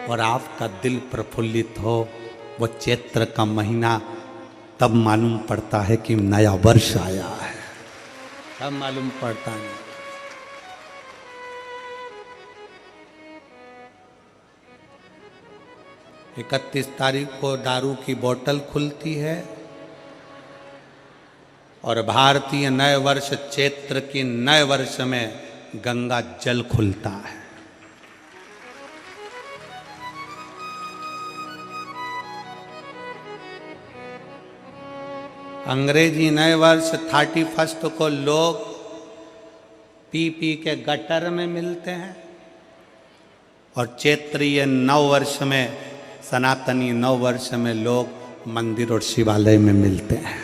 और आपका दिल प्रफुल्लित हो, वो चैत्र का महीना, तब मालूम पड़ता है कि नया वर्ष आया है। तब मालूम पड़ता है। 31 तारीख को दारू की बोतल खुलती है और भारतीय नए वर्ष चैत्र की नए वर्ष में गंगा जल खुलता है। अंग्रेजी नए वर्ष 31 को लोग पी पी के गटर में मिलते हैं और चैत्रीय नव वर्ष में, सनातनी नव वर्ष में लोग मंदिर और शिवालय में मिलते हैं।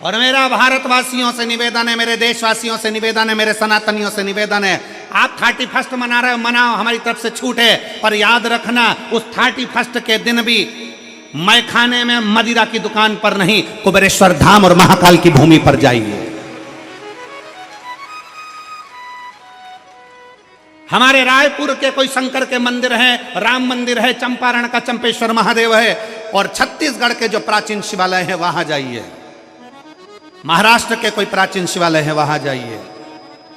और मेरा भारतवासियों से निवेदन है, मेरे देशवासियों से निवेदन है, मेरे सनातनियों से निवेदन है, आप 31 मना रहे हो, मनाओ, हमारी तरफ से छूट है। पर याद रखना, उस 31 के दिन भी मैं खाने में मदिरा की दुकान पर नहीं, कुबेरेश्वर धाम और महाकाल की भूमि पर जाइए। हमारे रायपुर के कोई शंकर के मंदिर हैं, राम मंदिर है, चंपारण का चंपेश्वर महादेव है, और छत्तीसगढ़ के जो प्राचीन शिवालय है वहां जाइए। महाराष्ट्र के कोई प्राचीन शिवालय है वहां जाइए।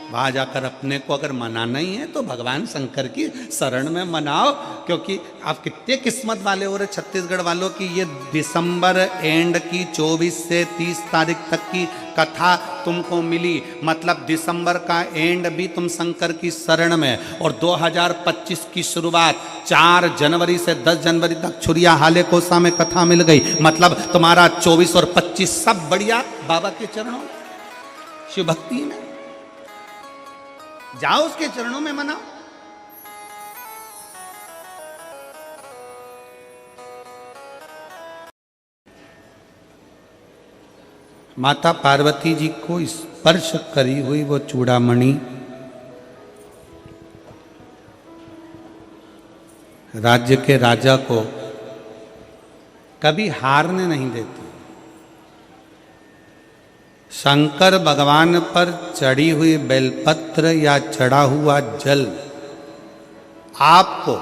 वहां जाकर अपने को अगर मनाना ही है तो भगवान शंकर की शरण में मनाओ, क्योंकि आप कितने किस्मत वाले हो रहे छत्तीसगढ़ वालों की, ये दिसंबर एंड की 24 से 30 तारीख तक की कथा तुमको मिली। मतलब दिसंबर का एंड भी तुम शंकर की शरण में, और 2025 की शुरुआत 4 जनवरी से 10 जनवरी तक छुरिया हाले कोसा में कथा मिल गई। मतलब तुम्हारा 24 और 25 सब बढ़िया बाबा के चरणों, शिव भक्ति में जाओ, उसके चरणों में मनाओ। माता पार्वती जी को स्पर्श करी हुई वो चूड़ामणि राज्य के राजा को कभी हारने नहीं देती। शंकर भगवान पर चढ़ी हुई बेलपत्र या चढ़ा हुआ जल आपको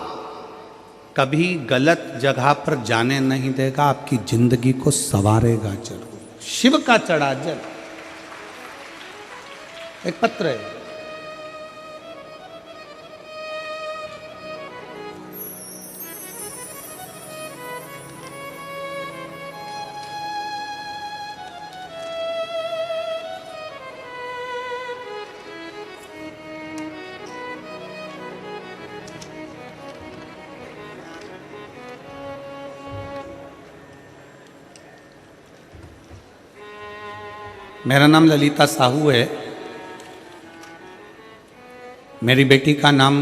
कभी गलत जगह पर जाने नहीं देगा, आपकी जिंदगी को संवारेगा जरूर। शिव का चढ़ा जल एक पत्र है, मेरा नाम ललिता साहू है। मेरी बेटी का नाम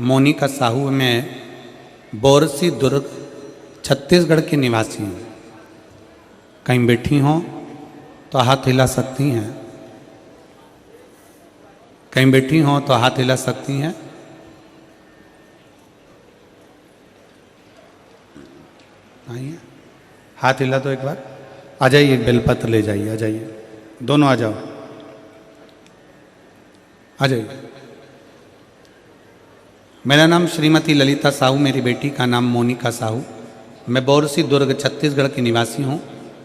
मोनिका साहू है। मैं बोरसी दुर्ग छत्तीसगढ़ की निवासी हूँ। कहीं बैठी हों तो हाथ हिला सकती हैं। कहीं बैठी हों तो हाथ हिला सकती हैं। आइए, हाथ हिला तो एक बार। आ जाइए, बेलपत्र ले जाइए। आ जाइए, दोनों आ जाओ। आ जाइए। मेरा नाम श्रीमती ललिता साहू, मेरी बेटी का नाम मोनिका साहू। मैं बोरसी दुर्ग छत्तीसगढ़ की निवासी हूँ।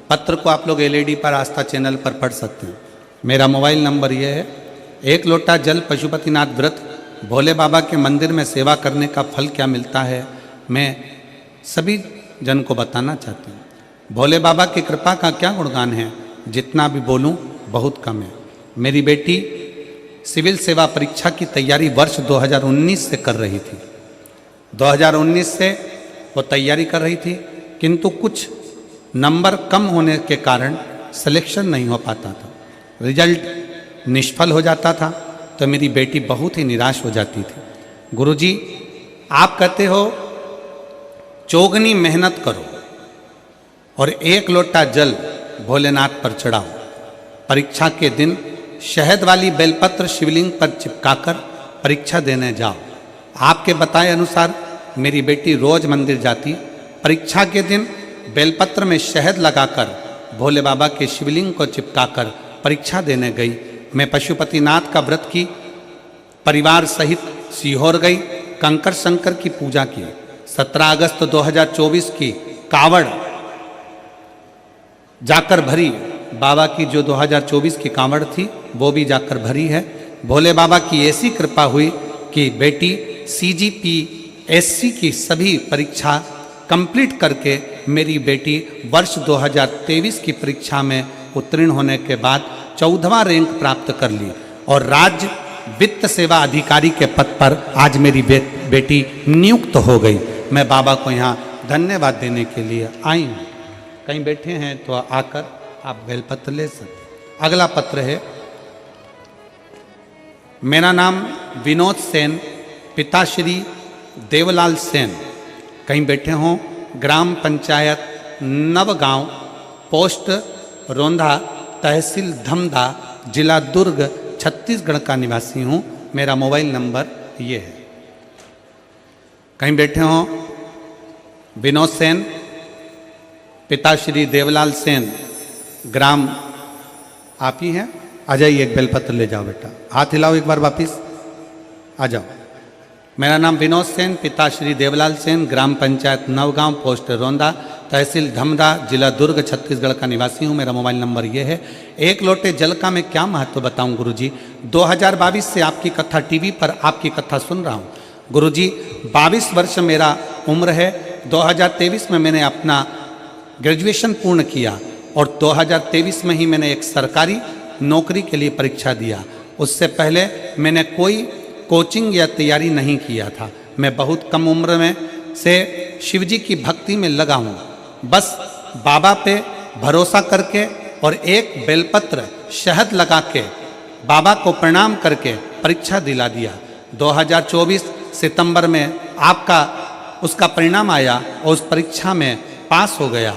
पत्र को आप लोग एलईडी पर आस्था चैनल पर पढ़ सकते हैं। मेरा मोबाइल नंबर ये है। एक लोटा जल पशुपतिनाथ व्रत भोले बाबा के मंदिर में सेवा करने का फल क्या मिलता है, मैं सभी जन को बताना चाहती हूँ। भोले बाबा की कृपा का क्या गुणगान है, जितना भी बोलूँ बहुत कम है। मेरी बेटी सिविल सेवा परीक्षा की तैयारी वर्ष 2019 से कर रही थी। 2019 से वो तैयारी कर रही थी, किंतु कुछ नंबर कम होने के कारण सिलेक्शन नहीं हो पाता था, रिजल्ट निष्फल हो जाता था, तो मेरी बेटी बहुत ही निराश हो जाती थी। गुरुजी, आप कहते हो चौगनी मेहनत करो और एक लोटा जल भोलेनाथ पर चढ़ाओ। परीक्षा के दिन शहद वाली बेलपत्र शिवलिंग पर चिपकाकर परीक्षा देने जाओ। आपके बताए अनुसार मेरी बेटी रोज मंदिर जाती। परीक्षा के दिन बेलपत्र में शहद लगाकर भोले बाबा के शिवलिंग को चिपकाकर परीक्षा देने गई। मैं पशुपतिनाथ का व्रत की, परिवार सहित सीहोर गई, कंकर शंकर की पूजा की। 17 अगस्त 2024 की कावड़ जाकर भरी। बाबा की जो 2024 की कांवड़ थी वो भी जाकर भरी है। भोले बाबा की ऐसी कृपा हुई कि बेटी CGP SC की सभी परीक्षा कंप्लीट करके मेरी बेटी वर्ष 2023 की परीक्षा में उत्तीर्ण होने के बाद 14वां रैंक प्राप्त कर ली और राज्य वित्त सेवा अधिकारी के पद पर आज मेरी बेटी नियुक्त हो गई। मैं बाबा को यहाँ धन्यवाद देने के लिए आई हूँ। कहीं बैठे हैं तो आकर आप बेलपत्र ले सकते। अगला पत्र है। मेरा नाम विनोद सेन, पिता श्री देवलाल सेन। कहीं बैठे हों, ग्राम पंचायत नवगांव, पोस्ट रोंधा, तहसील धमधा, जिला दुर्ग, छत्तीसगढ़ का निवासी हूँ। मेरा मोबाइल नंबर ये है। कहीं बैठे हों, विनोद सेन, पिता श्री देवलाल सेन, ग्राम आप ही हैं। आ जाइए, एक बेलपत्र ले जाओ बेटा। हाथ हिलाओ एक बार वापिस। आ जाओ। मेरा नाम विनोद सेन, पिता श्री देवलाल सेन, ग्राम पंचायत नवगांव, पोस्ट रोंदा, तहसील धमधा, जिला दुर्ग, छत्तीसगढ़ का निवासी हूँ। मेरा मोबाइल नंबर ये है। एक लोटे जल का मैं क्या महत्व बताऊँ गुरुजी। 2022 से आपकी कथा टीवी पर आपकी कथा सुन रहा हूँ गुरुजी। 22 वर्ष मेरा उम्र है। 2023 में मैंने अपना ग्रेजुएशन पूर्ण किया और 2023 में ही मैंने एक सरकारी नौकरी के लिए परीक्षा दिया। उससे पहले मैंने कोई कोचिंग या तैयारी नहीं किया था। मैं बहुत कम उम्र में से शिवजी की भक्ति में लगा हूँ। बस बाबा पे भरोसा करके और एक बेलपत्र शहद लगा के बाबा को प्रणाम करके परीक्षा दिला दिया। 2024 सितंबर में आपका उसका परिणाम आया और उस परीक्षा में पास हो गया।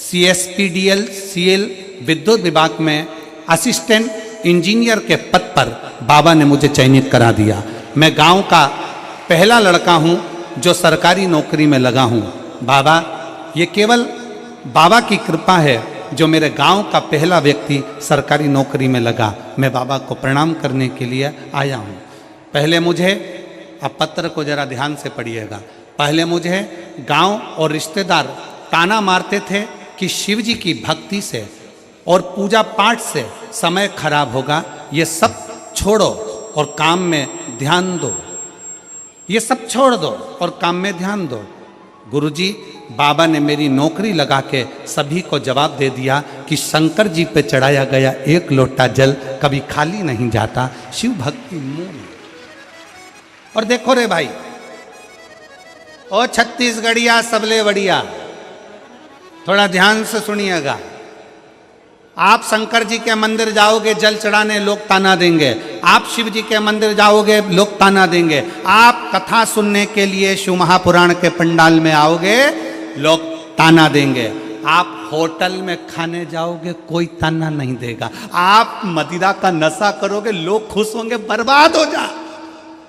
CSPDL CL विद्युत विभाग में असिस्टेंट इंजीनियर के पद पर बाबा ने मुझे चयनित करा दिया। मैं गांव का पहला लड़का हूं जो सरकारी नौकरी में लगा हूं। बाबा, ये केवल बाबा की कृपा है जो मेरे गांव का पहला व्यक्ति सरकारी नौकरी में लगा। मैं बाबा को प्रणाम करने के लिए आया हूं। पहले मुझे, अब पत्र को जरा ध्यान से पढ़िएगा, पहले मुझे गांव और रिश्तेदार ताना मारते थे कि शिव जी की भक्ति से और पूजा पाठ से समय खराब होगा, ये सब छोड़ो और काम में ध्यान दो। ये सब छोड़ दो और काम में ध्यान दो। गुरुजी, बाबा ने मेरी नौकरी लगा के सभी को जवाब दे दिया कि शंकर जी पे चढ़ाया गया एक लोटा जल कभी खाली नहीं जाता। शिव भक्ति मूल। और देखो रे भाई, ओ छत्तीसगढ़िया सबले बढ़िया, थोड़ा ध्यान से सुनिएगा। आप शंकर जी के मंदिर जाओगे जल चढ़ाने, लोग ताना देंगे। आप शिव जी के मंदिर जाओगे, लोग ताना देंगे। आप कथा सुनने के लिए शिव महापुराण के पंडाल में आओगे, लोग ताना देंगे। आप होटल में खाने जाओगे, कोई ताना नहीं देगा। आप मदिरा का नशा करोगे, लोग खुश होंगे, बर्बाद हो जा।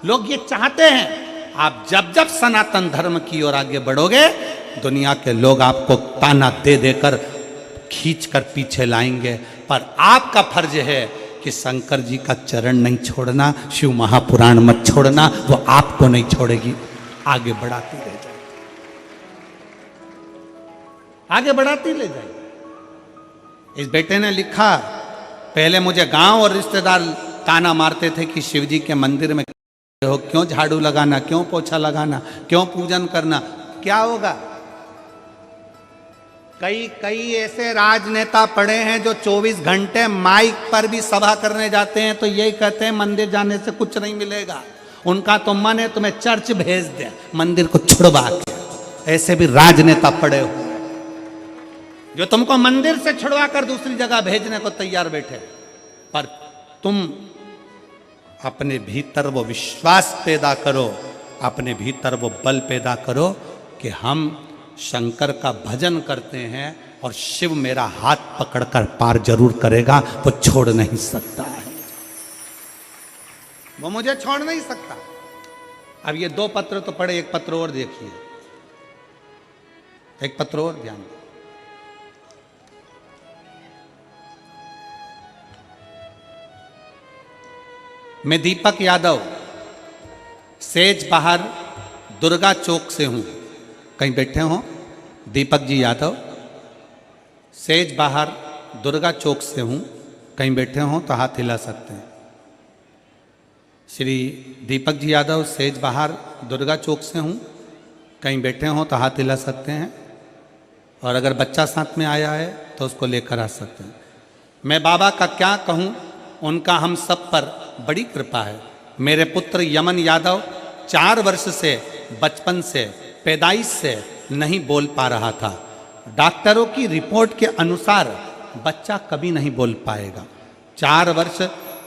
लोग ये चाहते हैं। आप जब जब सनातन धर्म की ओर आगे बढ़ोगे, दुनिया के लोग आपको ताना दे देकर खींच कर पीछे लाएंगे। पर आपका फर्ज है कि शंकर जी का चरण नहीं छोड़ना, शिव महापुराण मत छोड़ना, वो आपको नहीं छोड़ेगी। आगे बढ़ाती रह जाए, आगे बढ़ाती ले जाए। इस बेटे ने लिखा, पहले मुझे गांव और रिश्तेदार ताना मारते थे कि शिव जी के मंदिर में हो, क्यों झाड़ू लगाना, क्यों पोछा लगाना, क्यों पूजन करना। क्या होगा? कई ऐसे राजनेता पड़े हैं जो 24 घंटे माइक पर भी सभा करने जाते हैं तो यही कहते हैं मंदिर जाने से कुछ नहीं मिलेगा। उनका तो मन है तुम्हें चर्च भेज दे, मंदिर को छुड़वा के। ऐसे भी राजनेता पड़े हो जो तुमको मंदिर से छुड़वा कर दूसरी जगह भेजने को तैयार बैठे। पर तुम अपने भीतर वो विश्वास पैदा करो, अपने भीतर वो बल पैदा करो कि हम शंकर का भजन करते हैं और शिव मेरा हाथ पकड़कर पार जरूर करेगा। वो छोड़ नहीं सकता है, वो मुझे छोड़ नहीं सकता। अब ये 2 पत्र तो पढ़े, एक पत्र और देखिए, एक पत्र और ध्यान दो। मैं दीपक यादव सेज बाहर दुर्गा चौक से हूं। कहीं बैठे हो? दीपक जी यादव सेज बाहर दुर्गा चौक से हूं। कहीं बैठे हो तो हाथ हिला सकते हैं। श्री दीपक जी यादव सेज बाहर दुर्गा चौक से हूं। कहीं बैठे हो तो हाथ हिला सकते हैं। और अगर बच्चा साथ में आया है तो उसको लेकर आ सकते हैं। मैं बाबा का क्या कहूं, उनका हम सब पर बड़ी कृपा है। मेरे पुत्र यमन यादव 4 वर्ष से, बचपन से, पैदाइश से नहीं बोल पा रहा था। डॉक्टरों की रिपोर्ट के अनुसार बच्चा कभी नहीं बोल पाएगा। 4 वर्ष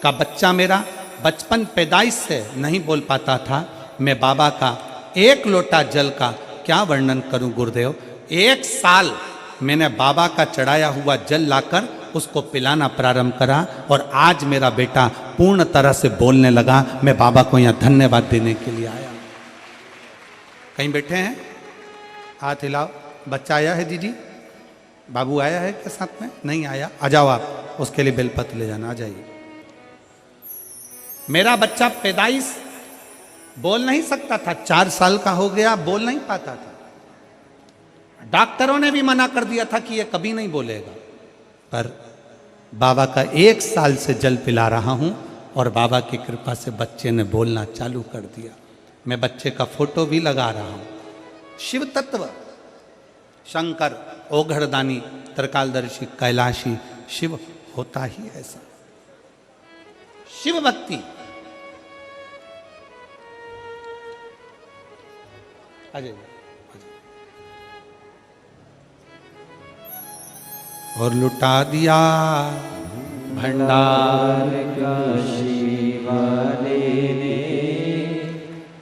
का बच्चा मेरा बचपन पैदाइश से नहीं बोल पाता था। मैं बाबा का 1 लोटा जल का क्या वर्णन करूं गुरुदेव। 1 साल मैंने बाबा का चढ़ाया हुआ जल लाकर उसको पिलाना प्रारंभ करा और आज मेरा बेटा पूर्ण तरह से बोलने लगा। मैं बाबा को यहाँ धन्यवाद देने के लिए आया। कहीं बैठे हैं? हाथ हिलाओ। बच्चा आया है दीदी? बाबू आया है क्या साथ में? नहीं आया? आ जाओ आप, उसके लिए बेलपत्र ले जाना। आ जाइए। मेरा बच्चा पैदाइश बोल नहीं सकता था, 4 साल का हो गया, बोल नहीं पाता था। डॉक्टरों ने भी मना कर दिया था कि ये कभी नहीं बोलेगा। पर बाबा का 1 साल से जल पिला रहा हूं और बाबा की कृपा से बच्चे ने बोलना चालू कर दिया। मैं बच्चे का फोटो भी लगा रहा हूं। शिव तत्व, शंकर, ओघड़दानी, त्रिकालदर्शी, कैलाशी, शिव होता ही ऐसा। शिव भक्ति। आ जाइए। और लुटा दिया भंडार काशी वाले ने,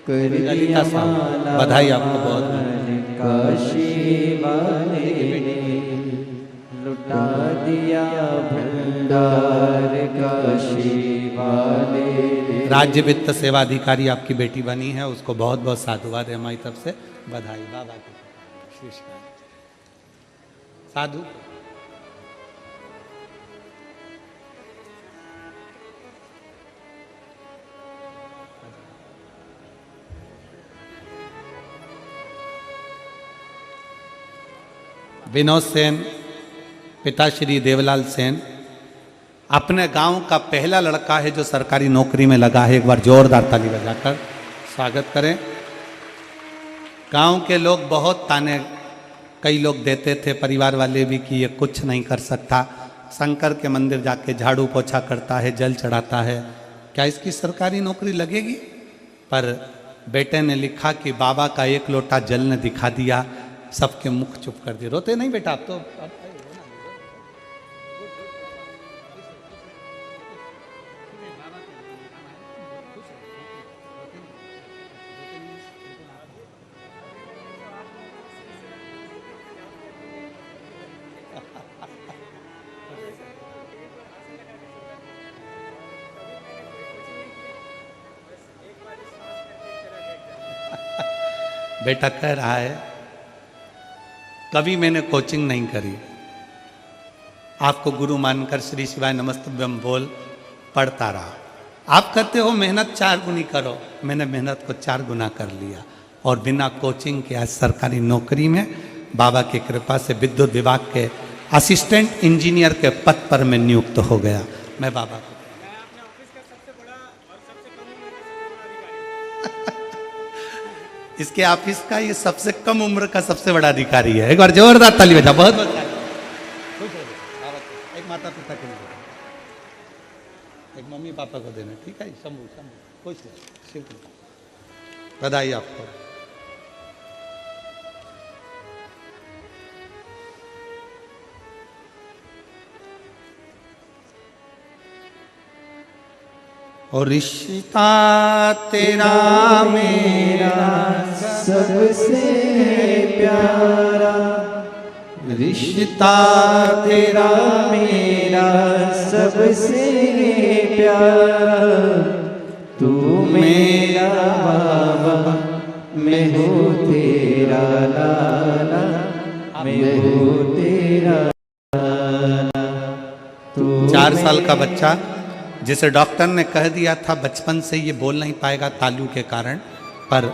कर ललिता दिया साहब, माला बधाई आपको बहुत। काशी वाले ने, लुटा दिया भंडार काशी वाले ने। राज्य वित्त सेवा अधिकारी आपकी बेटी बनी है, उसको बहुत बहुत साधुवाद है हमारी तरफ से। बधाई बाबा की। साधु विनोद सेन, पिता श्री देवलाल सेन, अपने गांव का पहला लड़का है जो सरकारी नौकरी में लगा है। एक बार जोरदार ताली बजाकर स्वागत करें। गांव के लोग बहुत ताने कई लोग देते थे, परिवार वाले भी, कि ये कुछ नहीं कर सकता, शंकर के मंदिर जाके झाड़ू पोछा करता है, जल चढ़ाता है, क्या इसकी सरकारी नौकरी लगेगी? पर बेटे ने लिखा कि बाबा का 1 लोटा जल ने दिखा दिया, सबके मुख चुप कर दिए। रोते नहीं बेटा आप तो? बेटा कह रहा है कभी मैंने कोचिंग नहीं करी, आपको गुरु मानकर श्री शिवाय नमस्तुभ्यम बोल पढ़ता रहा। आप कहते हो मेहनत 4 गुनी करो, मैंने मेहनत को 4 गुना कर लिया और बिना कोचिंग के आज सरकारी नौकरी में बाबा की कृपा से विद्युत विभाग के असिस्टेंट इंजीनियर के पद पर मैं नियुक्त हो गया। मैं बाबा को इसके ऑफिस का ये सबसे कम उम्र का सबसे बड़ा अधिकारी है। एक बार जोरदार ताली बजा। बहुत बहुत एक माता पिता के लिए, एक मम्मी पापा को देना, ठीक है? शंभू शंभू खुश रहो, शिव कृपा, बधाई आपको। और रिश्ता तेरा मेरा सबसे प्यारा, रिश्ता तेरा मेरा सबसे प्यारा, तू मेरा बाबा, मैं हूँ तेरा लाला, मैं हूँ तेरा लाला। 4 साल का बच्चा जिसे डॉक्टर ने कह दिया था बचपन से ये बोल नहीं पाएगा तालू के कारण, पर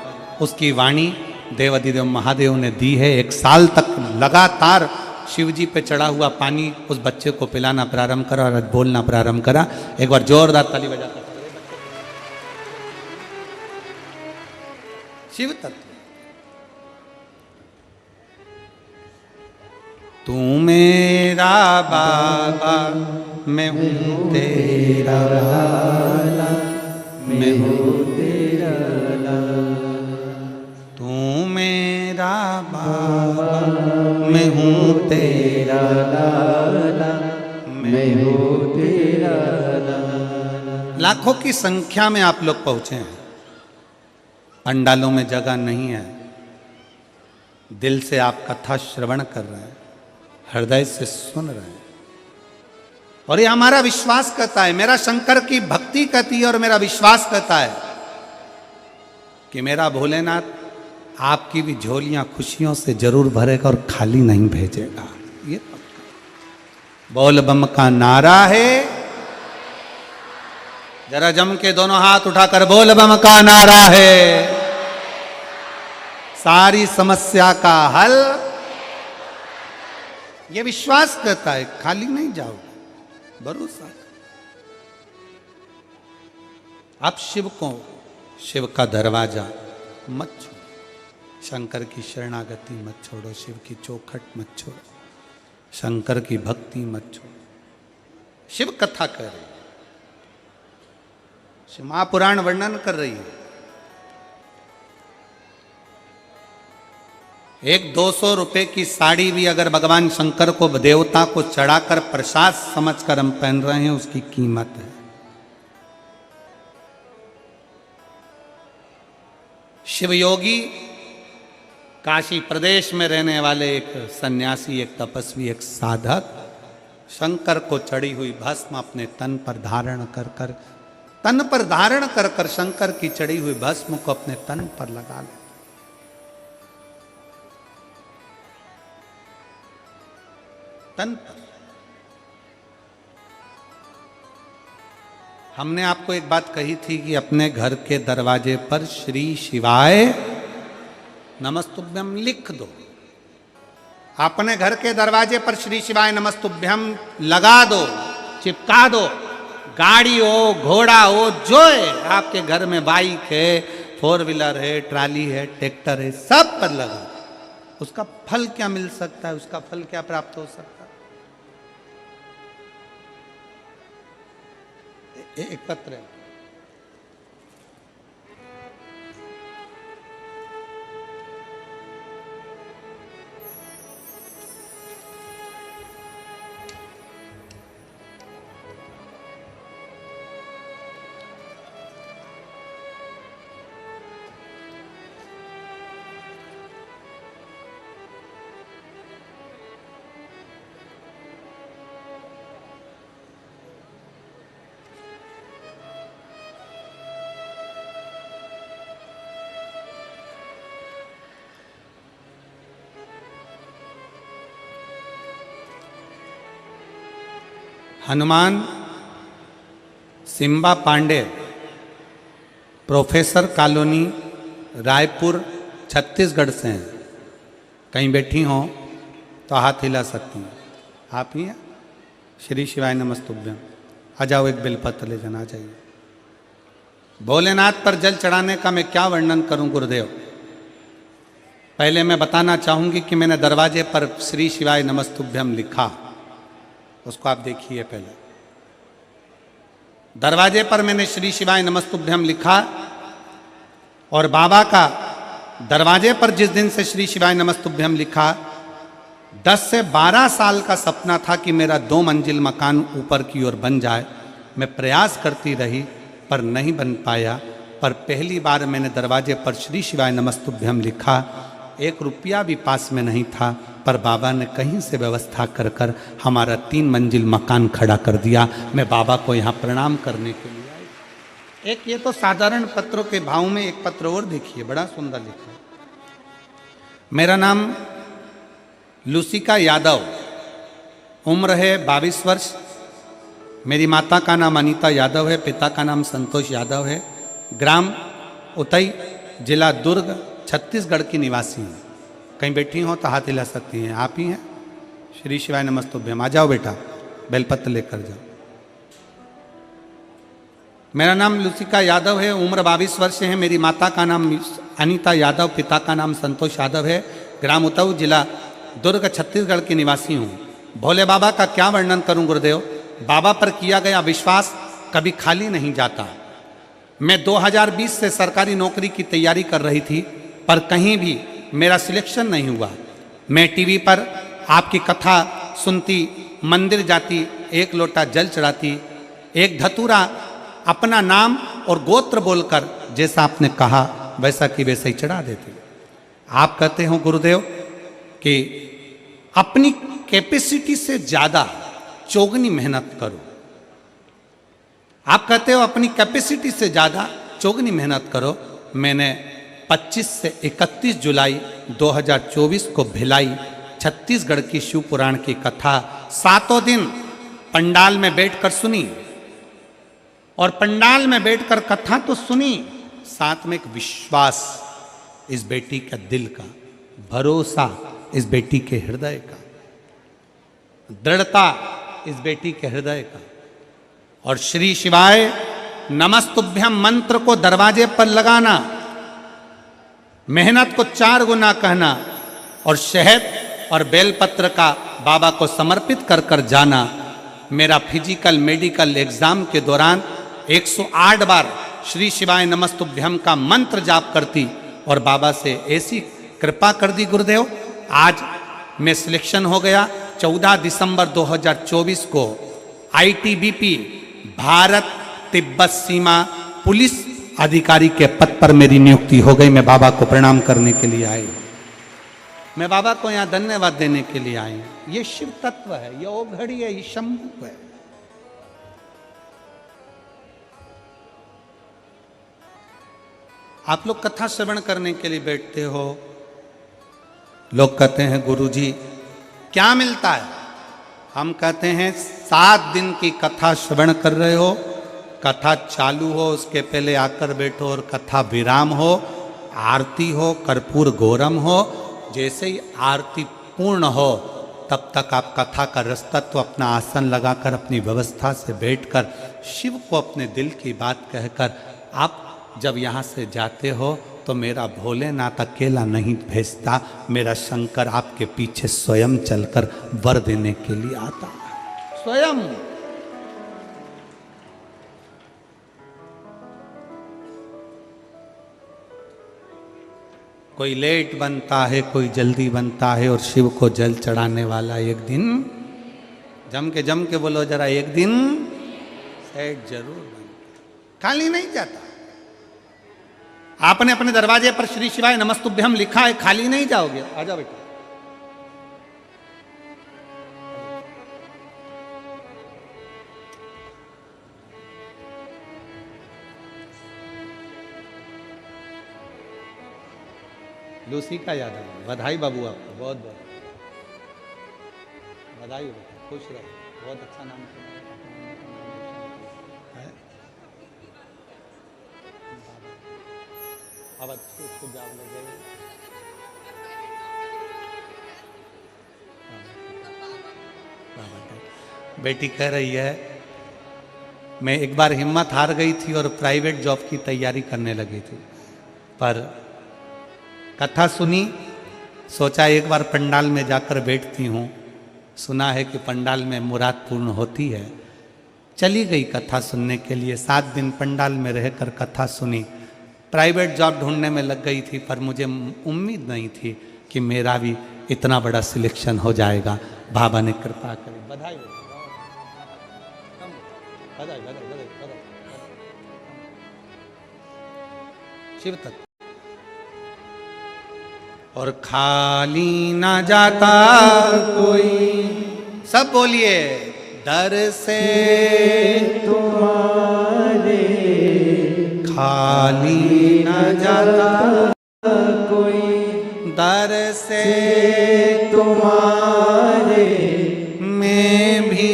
उसकी वाणी देव अधिदेव महादेव ने दी है। 1 साल तक लगातार शिव जी पे चढ़ा हुआ पानी उस बच्चे को पिलाना प्रारंभ करा और बोलना प्रारंभ करा। एक बार जोरदार ताली बजाता शिव तत्व। तू मेरा बाबा, मैं हूँ तेरा लाला, मैं हूँ तेरा लाला। तू मेरा बाबा, मैं हूँ तेरा लाला, मैं हूँ तेरा लाला। लाखों की संख्या में आप लोग पहुंचे हैं, पंडालों में जगह नहीं है, दिल से आप कथा श्रवण कर रहे हैं, हृदय से सुन रहे हैं, और ये हमारा विश्वास कहता है, मेरा शंकर की भक्ति कहती है और मेरा विश्वास कहता है कि मेरा भोलेनाथ आपकी भी झोलियां खुशियों से जरूर भरेगा और खाली नहीं भेजेगा। ये बोल बम का नारा है। जरा जम के दोनों हाथ उठाकर बोल बम का नारा है। सारी समस्या का हल ये विश्वास करता है, खाली नहीं जाओगे, भरोसा। आप शिव को, शिव का दरवाजा मत छोड़ो, शंकर की शरणागति मत छोड़ो, शिव की चौखट मत छोड़ो, शंकर की भक्ति मत छोड़ो। शिव कथा कर रही है, शिव महापुराण वर्णन कर रही है। एक 200 रुपए की साड़ी भी अगर भगवान शंकर को, देवता को चढ़ाकर प्रसाद समझकर हम पहन रहे हैं, उसकी कीमत है। शिवयोगी काशी प्रदेश में रहने वाले एक सन्यासी, एक तपस्वी, एक साधक शंकर को चढ़ी हुई भस्म अपने तन पर धारण कर शंकर की चढ़ी हुई भस्म को अपने तन पर लगा ले। तन पर। हमने आपको एक बात कही थी कि अपने घर के दरवाजे पर श्री शिवाय नमस्तुभ्यम लिख दो। अपने घर के दरवाजे पर श्री शिवाय नमस्तुभ्यम लगा दो, चिपका दो। गाड़ी हो, घोड़ा हो, जो है आपके घर में, बाइक है, 4 व्हीलर है, ट्राली है, ट्रैक्टर है, सब पर लगा। उसका फल क्या मिल सकता है, उसका फल क्या प्राप्त हो सकता है? एक पत्र है, हनुमान सिम्बा पांडे, प्रोफेसर कॉलोनी, रायपुर, छत्तीसगढ़ से हैं। कहीं बैठी हों तो हाथ हिला सकती हैं। आप ही हैं? श्री शिवाय नमस्तुभ्यम। आ जाओ, एक बेलपत्र ले जाना चाहिए। भोलेनाथ पर जल चढ़ाने का मैं क्या वर्णन करूं गुरुदेव। पहले मैं बताना चाहूंगी कि मैंने दरवाजे पर श्री शिवाय नमस्तुभ्यम लिखा, उसको आप देखिए। पहले दरवाजे पर मैंने श्री शिवाय नमस्तुभ्यम लिखा, और बाबा का दरवाजे पर जिस दिन से श्री शिवाय नमस्तुभ्यम लिखा, 10 से 12 साल का सपना था कि मेरा 2 मंजिल मकान ऊपर की ओर बन जाए। मैं प्रयास करती रही पर नहीं बन पाया। पर पहली बार मैंने दरवाजे पर श्री शिवाय नमस्तुभ्यम लिखा। 1 रुपया भी पास में नहीं था, पर बाबा ने कहीं से व्यवस्था कर कर हमारा 3 मंजिल मकान खड़ा कर दिया। मैं बाबा को यहाँ प्रणाम करने के लिए आई। एक ये तो साधारण पत्रों के भाव में एक पत्र और देखिए, बड़ा सुंदर लिखा है। मेरा नाम लुसिका यादव, उम्र है 22 वर्ष। मेरी माता का नाम अनीता यादव है, पिता का नाम संतोष यादव है। ग्राम उतई, जिला दुर्ग, छत्तीसगढ़ की निवासी हूँ। कहीं बैठी हो तो हाथ हिला सकती हैं। आप ही हैं? श्री शिवाय नमस्तुभ्यम। आ जाओ बेटा, बेलपत्र लेकर जाओ। मेरा नाम लुसिका यादव है, उम्र 22 वर्ष है। मेरी माता का नाम अनीता यादव, पिता का नाम संतोष यादव है। ग्राम उतऊ, जिला दुर्ग, छत्तीसगढ़ की निवासी हूँ। भोले बाबा का क्या वर्णन करूं गुरुदेव। बाबा पर किया गया विश्वास कभी खाली नहीं जाता। मैं 2020 से सरकारी नौकरी की तैयारी कर रही थी, पर कहीं भी मेरा सिलेक्शन नहीं हुआ। मैं टीवी पर आपकी कथा सुनती, मंदिर जाती, 1 लोटा जल चढ़ाती, एक धतूरा अपना नाम और गोत्र बोलकर जैसा आपने कहा वैसा कि वैसे ही चढ़ा देती। आप कहते हो गुरुदेव कि अपनी कैपेसिटी से ज्यादा चौगनी मेहनत करो। आप कहते हो अपनी कैपेसिटी से ज्यादा चौगनी मेहनत करो। मैंने 25 से 31 जुलाई 2024 को भिलाई छत्तीसगढ़ की शिव पुराण की कथा 7 दिन पंडाल में बैठकर सुनी। और पंडाल में बैठकर कथा तो सुनी, साथ में एक विश्वास इस बेटी का दिल का, भरोसा इस बेटी के हृदय का, दृढ़ता इस बेटी के हृदय का, और श्री शिवाय नमस्तुभ्यम मंत्र को दरवाजे पर लगाना, मेहनत को 4 गुना कहना, और शहद और बेलपत्र का बाबा को समर्पित कर कर जाना। मेरा फिजिकल मेडिकल एग्जाम के दौरान 108 बार श्री शिवाय नमस्तुभ्यम का मंत्र जाप करती, और बाबा से ऐसी कृपा कर दी गुरुदेव, आज मैं सिलेक्शन हो गया। 14 दिसंबर 2024 को ITBP भारत तिब्बत सीमा पुलिस अधिकारी के पद पर मेरी नियुक्ति हो गई। मैं बाबा को प्रणाम करने के लिए आई, मैं बाबा को यहाँ धन्यवाद देने के लिए आई। ये शिव तत्व है, ये ओघड़ी है, ये शंभु है। आप लोग कथा श्रवण करने के लिए बैठते हो, लोग कहते हैं गुरुजी क्या मिलता है। हम कहते हैं 7 दिन की कथा श्रवण कर रहे हो, कथा चालू हो उसके पहले आकर बैठो, और कथा विराम हो, आरती हो, कर्पूर गौरम हो, जैसे ही आरती पूर्ण हो तब तक आप कथा का रसतत्व अपना आसन लगाकर अपनी व्यवस्था से बैठकर शिव को अपने दिल की बात कहकर आप जब यहाँ से जाते हो तो मेरा भोलेनाथ अकेला नहीं भेजता, मेरा शंकर आपके पीछे स्वयं चलकर वर देने के लिए आता है, स्वयं। कोई लेट बनता है, कोई जल्दी बनता है, और शिव को जल चढ़ाने वाला एक दिन जम के बोलो जरा, एक दिन सेठ जरूर बनता, खाली नहीं जाता। आपने अपने दरवाजे पर श्री शिवाय नमस्तुभ्यम लिखा है, खाली नहीं जाओगे। आ जाओ बेटा। लुसिका यादव, बधाई बाबू, आपको बहुत बहुत बधाई हो, खुश रहो, बहुत अच्छा नाम है। अब इसको जाओ लगे। बेटी कह रही है मैं एक बार हिम्मत हार गई थी और प्राइवेट जॉब की तैयारी करने लगी थी, पर कथा सुनी, सोचा एक बार पंडाल में जाकर बैठती हूँ, सुना है कि पंडाल में मुराद पूर्ण होती है। चली गई कथा सुनने के लिए, 7 दिन पंडाल में रहकर कथा सुनी। प्राइवेट जॉब ढूंढने में लग गई थी, पर मुझे उम्मीद नहीं थी कि मेरा भी इतना बड़ा सिलेक्शन हो जाएगा। बाबा ने कृपा करी। बधाई बधाई बधाई बधाई बधाई। शिव तत्व। और खाली ना जाता कोई, सब बोलिए, दर से तुम्हारे खाली ना जाता कोई, दर से तुम्हारे मैं भी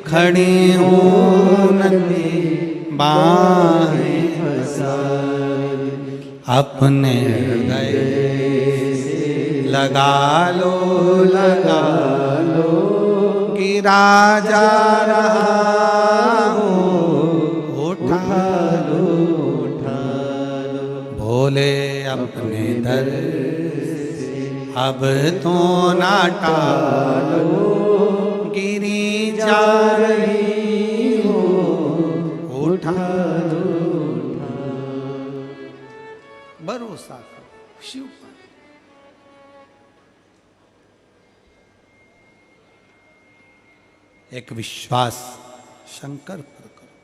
खड़ी हूँ नदी बाहें फसाए, अपने हृदय लगा लो लगा लो, गिरा जा रहा हूँ, उठा लो उठा लो, भोले अपने दर अब तो ना टालो, गिरी जा रही हो, उठा लो भरोसा करो शिव पर। एक विश्वास शंकर पर करो।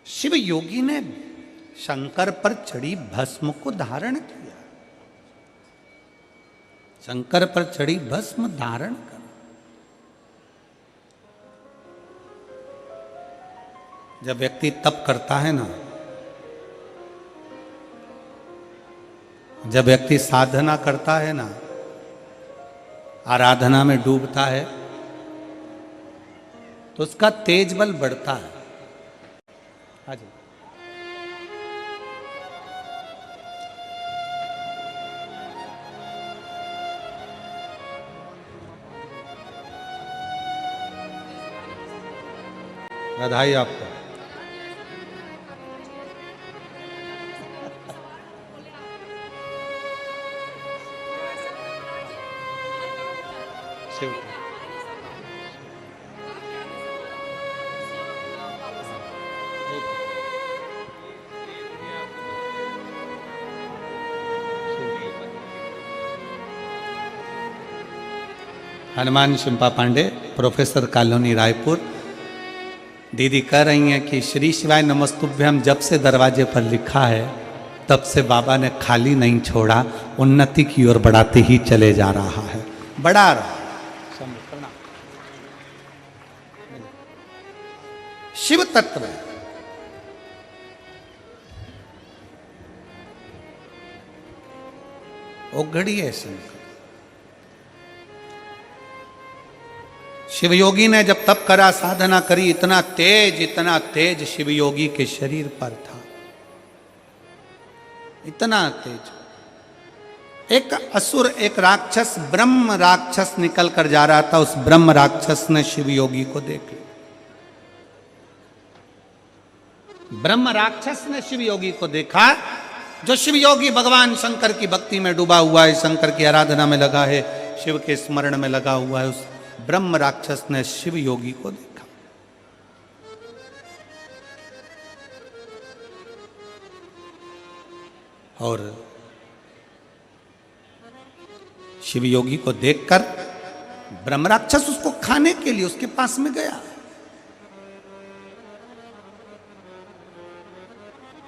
शिव योगी ने शंकर पर चढ़ी भस्म को धारण किया। शंकर पर चढ़ी भस्म धारण कर। जब व्यक्ति तप करता है ना, जब व्यक्ति साधना करता है ना, आराधना में डूबता है, तो उसका तेज बल बढ़ता है। हाँ जी, बधाई आपको। Shiv Hanuman Shimpa Pandey, professor colony Raipur. दीदी कह रही हैं कि श्री शिवाय नमस्तुभ्यम जब से दरवाजे पर लिखा है तब से बाबा ने खाली नहीं छोड़ा, उन्नति की ओर बढ़ाते ही चले जा रहा है, बढ़ा रहा है। शिव तत्व है। वो घड़ी है शंकर। शिवयोगी ने जब तप करा, साधना करी, इतना तेज शिवयोगी के शरीर पर था, इतना तेज। एक असुर, एक राक्षस, ब्रह्म राक्षस निकल कर जा रहा था। उस ब्रह्म राक्षस ने शिवयोगी को देख लिया। ब्रह्म राक्षस ने शिवयोगी को देखा। जो शिवयोगी भगवान शंकर की भक्ति में डूबा हुआ है, शंकर की आराधना में लगा है, शिव के स्मरण में लगा हुआ है, उस ब्रह्म राक्षस ने शिव योगी को देखा। और शिव योगी को देखकर ब्रह्म राक्षस उसको खाने के लिए उसके पास में गया।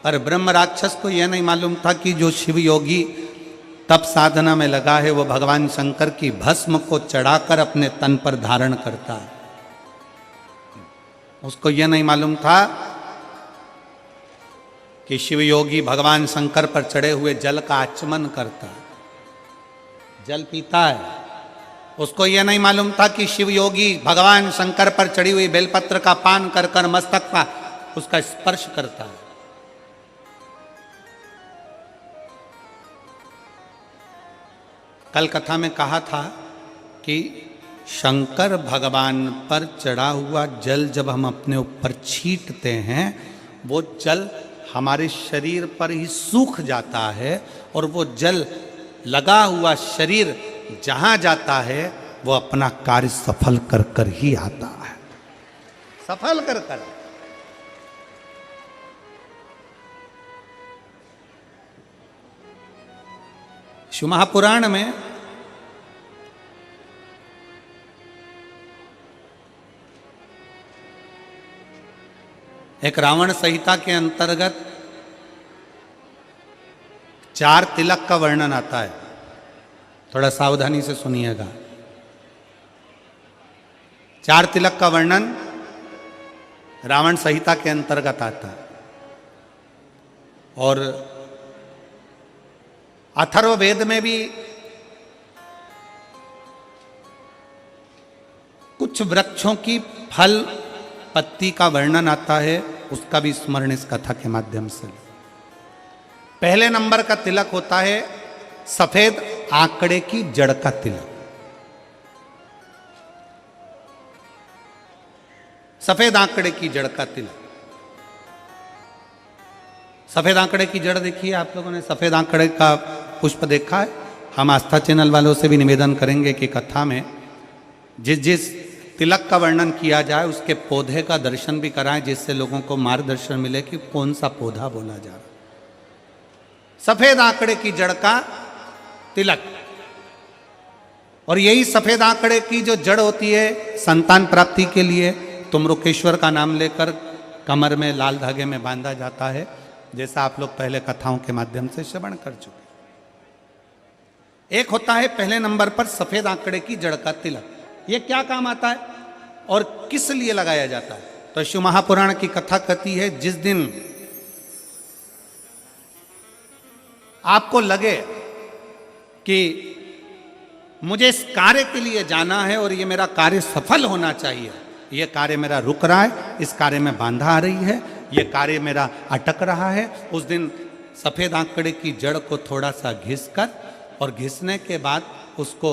पर ब्रह्म राक्षस को यह नहीं मालूम था कि जो शिव योगी तप साधना में लगा है वो भगवान शंकर की भस्म को चढ़ाकर अपने तन पर धारण करता है। उसको यह नहीं मालूम था कि शिव योगी भगवान शंकर पर चढ़े हुए जल का आचमन करता है, जल पीता है। उसको यह नहीं मालूम था कि शिव योगी भगवान शंकर पर चढ़ी हुई बेलपत्र का पान कर कर मस्तक का उसका स्पर्श करता है। कल कथा में कहा था कि शंकर भगवान पर चढ़ा हुआ जल जब हम अपने ऊपर छींटते हैं, वो जल हमारे शरीर पर ही सूख जाता है और वो जल लगा हुआ शरीर जहां जाता है वो अपना कार्य सफल कर कर ही आता है, सफल कर कर। शिव महापुराण में एक रावण संहिता के अंतर्गत 4 तिलक का वर्णन आता है। थोड़ा सावधानी से सुनिएगा। 4 तिलक का वर्णन रावण संहिता के अंतर्गत आता है और अथर्ववेद में भी कुछ वृक्षों की फल पत्ती का वर्णन आता है, उसका भी स्मरण इस कथा के माध्यम से। पहले नंबर का तिलक होता है सफेद आंकड़े की जड़ का तिलक। सफेद आंकड़े की जड़ का तिलक। सफेद आंकड़े की जड़ देखिए, आप लोगों ने सफेद आंकड़े का पुष्प देखा है? हम आस्था चैनल वालों से भी निवेदन करेंगे कि कथा में जिस जिस तिलक का वर्णन किया जाए उसके पौधे का दर्शन भी कराएं, जिससे लोगों को मार्गदर्शन मिले कि कौन सा पौधा बोला जा रहा है। सफेद आंकड़े की जड़ का तिलक। और यही सफेद आंकड़े की जो जड़ होती है संतान प्राप्ति के लिए, तुमरुकेश्वर का नाम लेकर कमर में लाल धागे में बांधा जाता है, जैसा आप लोग पहले कथाओं के माध्यम से श्रवण कर चुके। एक होता है पहले नंबर पर सफेद आंकड़े की जड़ का तिलक। ये क्या काम आता है और किस लिए लगाया जाता है? तो शिव महापुराण की कथा कहती है, जिस दिन आपको लगे कि मुझे इस कार्य के लिए जाना है और ये मेरा कार्य सफल होना चाहिए, ये कार्य मेरा रुक रहा है, इस कार्य में बाधा आ रही है, ये कार्य मेरा अटक रहा है, उस दिन सफेद आंकड़े की जड़ को थोड़ा सा घिस कर और घिसने के बाद उसको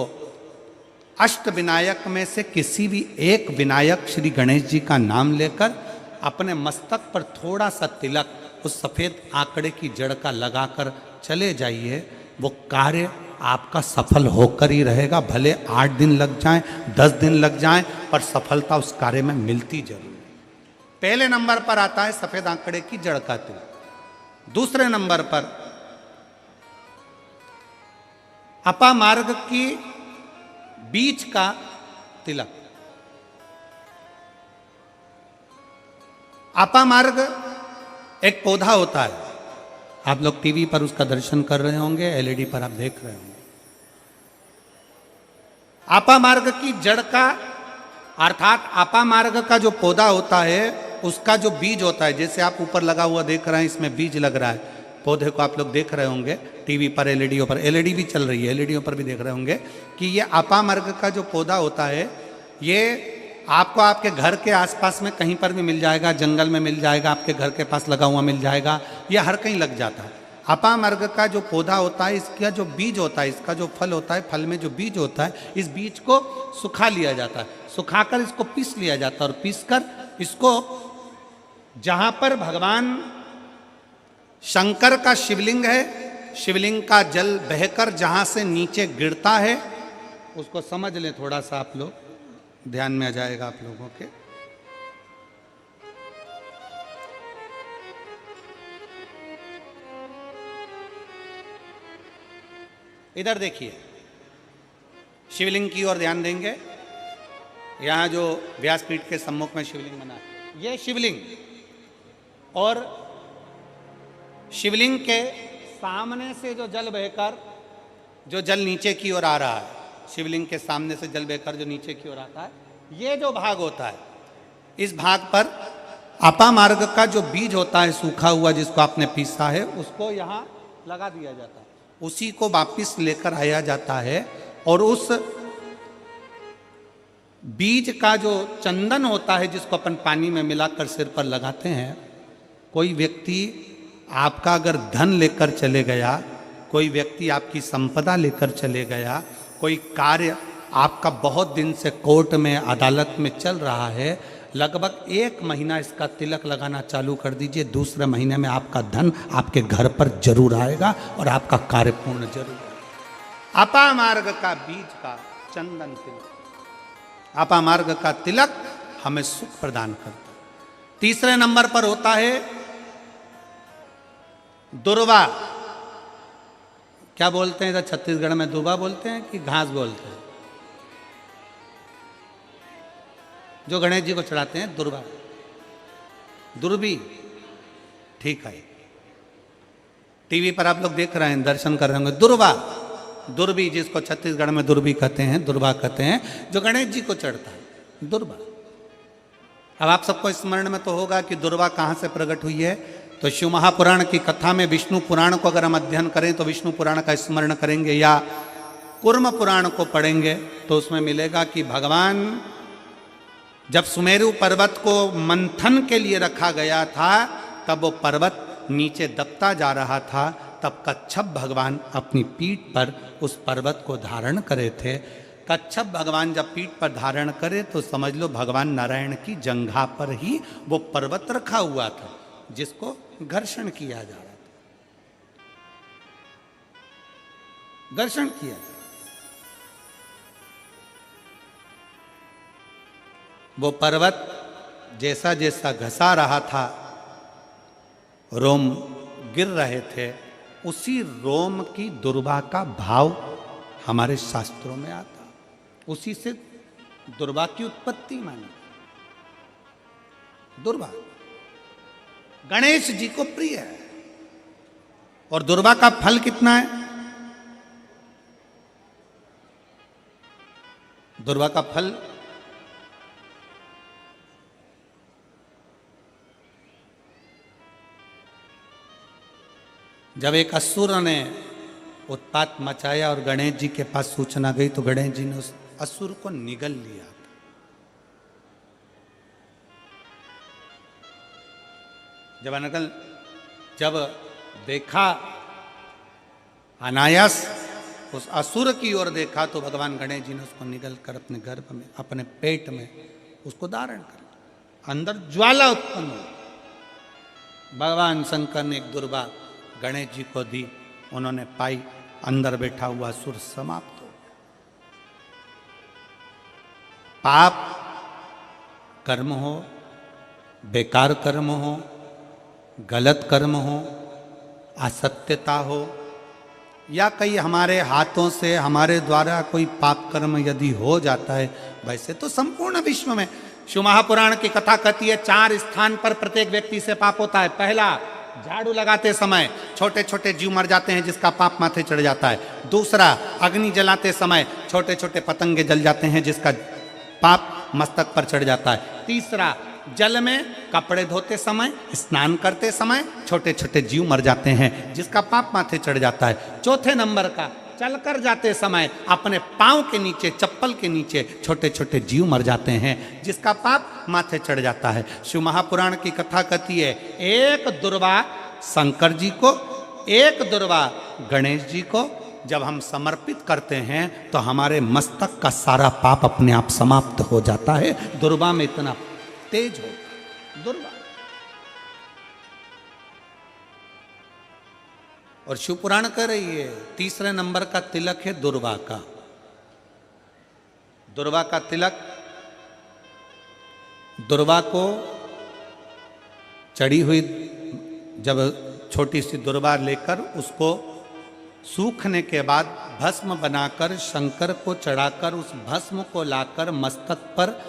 अष्ट विनायक में से किसी भी एक विनायक श्री गणेश जी का नाम लेकर अपने मस्तक पर थोड़ा सा तिलक उस सफेद आंकड़े की जड़ का लगाकर चले जाइए। वो कार्य आपका सफल होकर ही रहेगा, भले 8 दिन लग जाएं, 10 दिन लग जाएं, पर सफलता उस कार्य में मिलती जरूर। पहले नंबर पर आता है सफेद आंकड़े की जड़ का तिलक। दूसरे नंबर पर अपामार्ग की बीच का तिलक। अपामार्ग एक पौधा होता है, आप लोग टीवी पर उसका दर्शन कर रहे होंगे, एलईडी पर आप देख रहे होंगे। अपामार्ग की जड़ का अर्थात अपामार्ग का जो पौधा होता है उसका जो बीज होता है, जैसे आप ऊपर लगा हुआ देख रहे हैं, इसमें बीज लग रहा है, पौधे को आप लोग देख रहे होंगे टीवी पर, एलईडीओ पर, एलईडी भी चल रही है, एलईडीओ पर भी देख रहे होंगे कि ये अपामार्ग का जो पौधा होता है ये आपको आपके घर के आसपास में कहीं पर भी मिल जाएगा, जंगल में मिल जाएगा, आपके घर के पास लगा हुआ मिल जाएगा, ये हर कहीं लग जाता है। अपामार्ग का जो पौधा होता है, इसका जो बीज होता है, इसका जो फल होता है, फल में जो बीज होता है, इस बीज को सुखा लिया जाता है, सुखाकर इसको पीस लिया जाता है और पीसकर इसको जहां पर भगवान शंकर का शिवलिंग है, शिवलिंग का जल बहकर जहां से नीचे गिरता है, उसको समझ लें, थोड़ा सा आप लोग ध्यान में आ जाएगा आप लोगों के। इधर देखिए, शिवलिंग की ओर ध्यान देंगे। यहां जो व्यासपीठ के सम्मुख में शिवलिंग बना है, यह शिवलिंग, और शिवलिंग के सामने से जो जल बहकर जो जल नीचे की ओर आ रहा है, शिवलिंग के सामने से जल बहकर जो नीचे की ओर आता है, ये जो भाग होता है, इस भाग पर अपामार्ग का जो बीज होता है सूखा हुआ, जिसको आपने पीसा है, उसको यहाँ लगा दिया जाता है, उसी को वापिस लेकर आया जाता है और उस बीज का जो चंदन होता है, जिसको अपन पानी में मिलाकर सिर पर लगाते हैं, कोई व्यक्ति आपका अगर धन लेकर चले गया, कोई व्यक्ति आपकी संपदा लेकर चले गया, कोई कार्य आपका बहुत दिन से कोर्ट में अदालत में चल रहा है, लगभग 1 महीना इसका तिलक लगाना चालू कर दीजिए, दूसरे महीने में आपका धन आपके घर पर जरूर आएगा और आपका कार्य पूर्ण जरूर होगा। अपामार्ग का बीज का चंदन तिलक, अपामार्ग का तिलक हमें सुख प्रदान करता है। तीसरे नंबर पर होता है दुर्वा। क्या बोलते हैं इधर छत्तीसगढ़ में, दुर्वा बोलते हैं कि घास बोलते हैं? जो गणेश जी को चढ़ाते हैं दुर्वा, दुर्बी, ठीक है। टीवी पर आप लोग देख रहे हैं, दर्शन कर रहे होंगे। दुर्वा, दुर्बी, जिसको छत्तीसगढ़ में दुर्बी कहते हैं, दुर्वा कहते हैं, जो गणेश जी को चढ़ता है, दुर्वा। अब आप सबको स्मरण में तो होगा कि दुर्वा कहाँ से प्रकट हुई है। तो शिव महापुराण की कथा में विष्णु पुराण को अगर हम अध्ययन करें तो विष्णु पुराण का स्मरण करेंगे या कूर्म पुराण को पढ़ेंगे तो उसमें मिलेगा कि भगवान जब सुमेरु पर्वत को मंथन के लिए रखा गया था, तब वो पर्वत नीचे दबता जा रहा था, तब कच्छप भगवान अपनी पीठ पर उस पर्वत को धारण करे थे। कच्छप भगवान जब पीठ पर धारण करे तो समझ लो भगवान नारायण की जंघा पर ही वो पर्वत रखा हुआ था, जिसको घर्षण किया जा रहा था, घर्षण किया। वो पर्वत जैसा जैसा घसा रहा था, रोम गिर रहे थे, उसी रोम की दुर्वा का भाव हमारे शास्त्रों में आता, उसी से दुर्वा की उत्पत्ति मानी। दुर्वा गणेश जी को प्रिय है। और दुर्वा का फल कितना है? दुर्वा का फल जब एक असुर ने उत्पात मचाया और गणेश जी के पास सूचना गई तो गणेश जी ने उस असुर को निगल लिया। जब देखा, अनायास उस असुर की ओर देखा तो भगवान गणेश जी ने उसको निगल कर अपने गर्भ में, अपने पेट में उसको धारण कर, अंदर ज्वाला उत्पन्न हुई। भगवान शंकर ने एक दुर्वा गणेश जी को दी, उन्होंने पाई, अंदर बैठा हुआ असुर समाप्त हो गया। पाप कर्म हो, बेकार कर्म हो, गलत कर्म हो, असत्यता हो, या कई हमारे हाथों से हमारे द्वारा कोई पाप कर्म यदि हो जाता है, वैसे तो संपूर्ण विश्व में शिव महापुराण की कथा कहती है 4 स्थान पर प्रत्येक व्यक्ति से पाप होता है। पहला, झाड़ू लगाते समय छोटे छोटे जीव मर जाते हैं जिसका पाप माथे चढ़ जाता है। दूसरा, अग्नि जलाते समय छोटे छोटे पतंगे जल जाते हैं जिसका पाप मस्तक पर चढ़ जाता है। तीसरा, जल में कपड़े धोते समय, स्नान करते समय छोटे छोटे जीव मर जाते हैं जिसका पाप माथे चढ़ जाता है। चौथे नंबर का, चलकर जाते समय अपने पांव के नीचे, चप्पल के नीचे छोटे छोटे जीव मर जाते हैं जिसका पाप माथे चढ़ जाता है। शिव महापुराण की कथा कहती है एक दुर्वा शंकर जी को, एक दुर्वा गणेश जी को जब हम समर्पित करते हैं तो हमारे मस्तक का सारा पाप अपने आप समाप्त हो जाता है। दुर्वा में इतना तेज हो, दुर्वा। और शिव पुराण कह रही है तीसरे नंबर का तिलक है दुर्वा का। दुर्वा का तिलक, दुर्वा को चढ़ी हुई जब छोटी सी दुर्वा लेकर उसको सूखने के बाद भस्म बनाकर शंकर को चढ़ाकर उस भस्म को लाकर मस्तक पर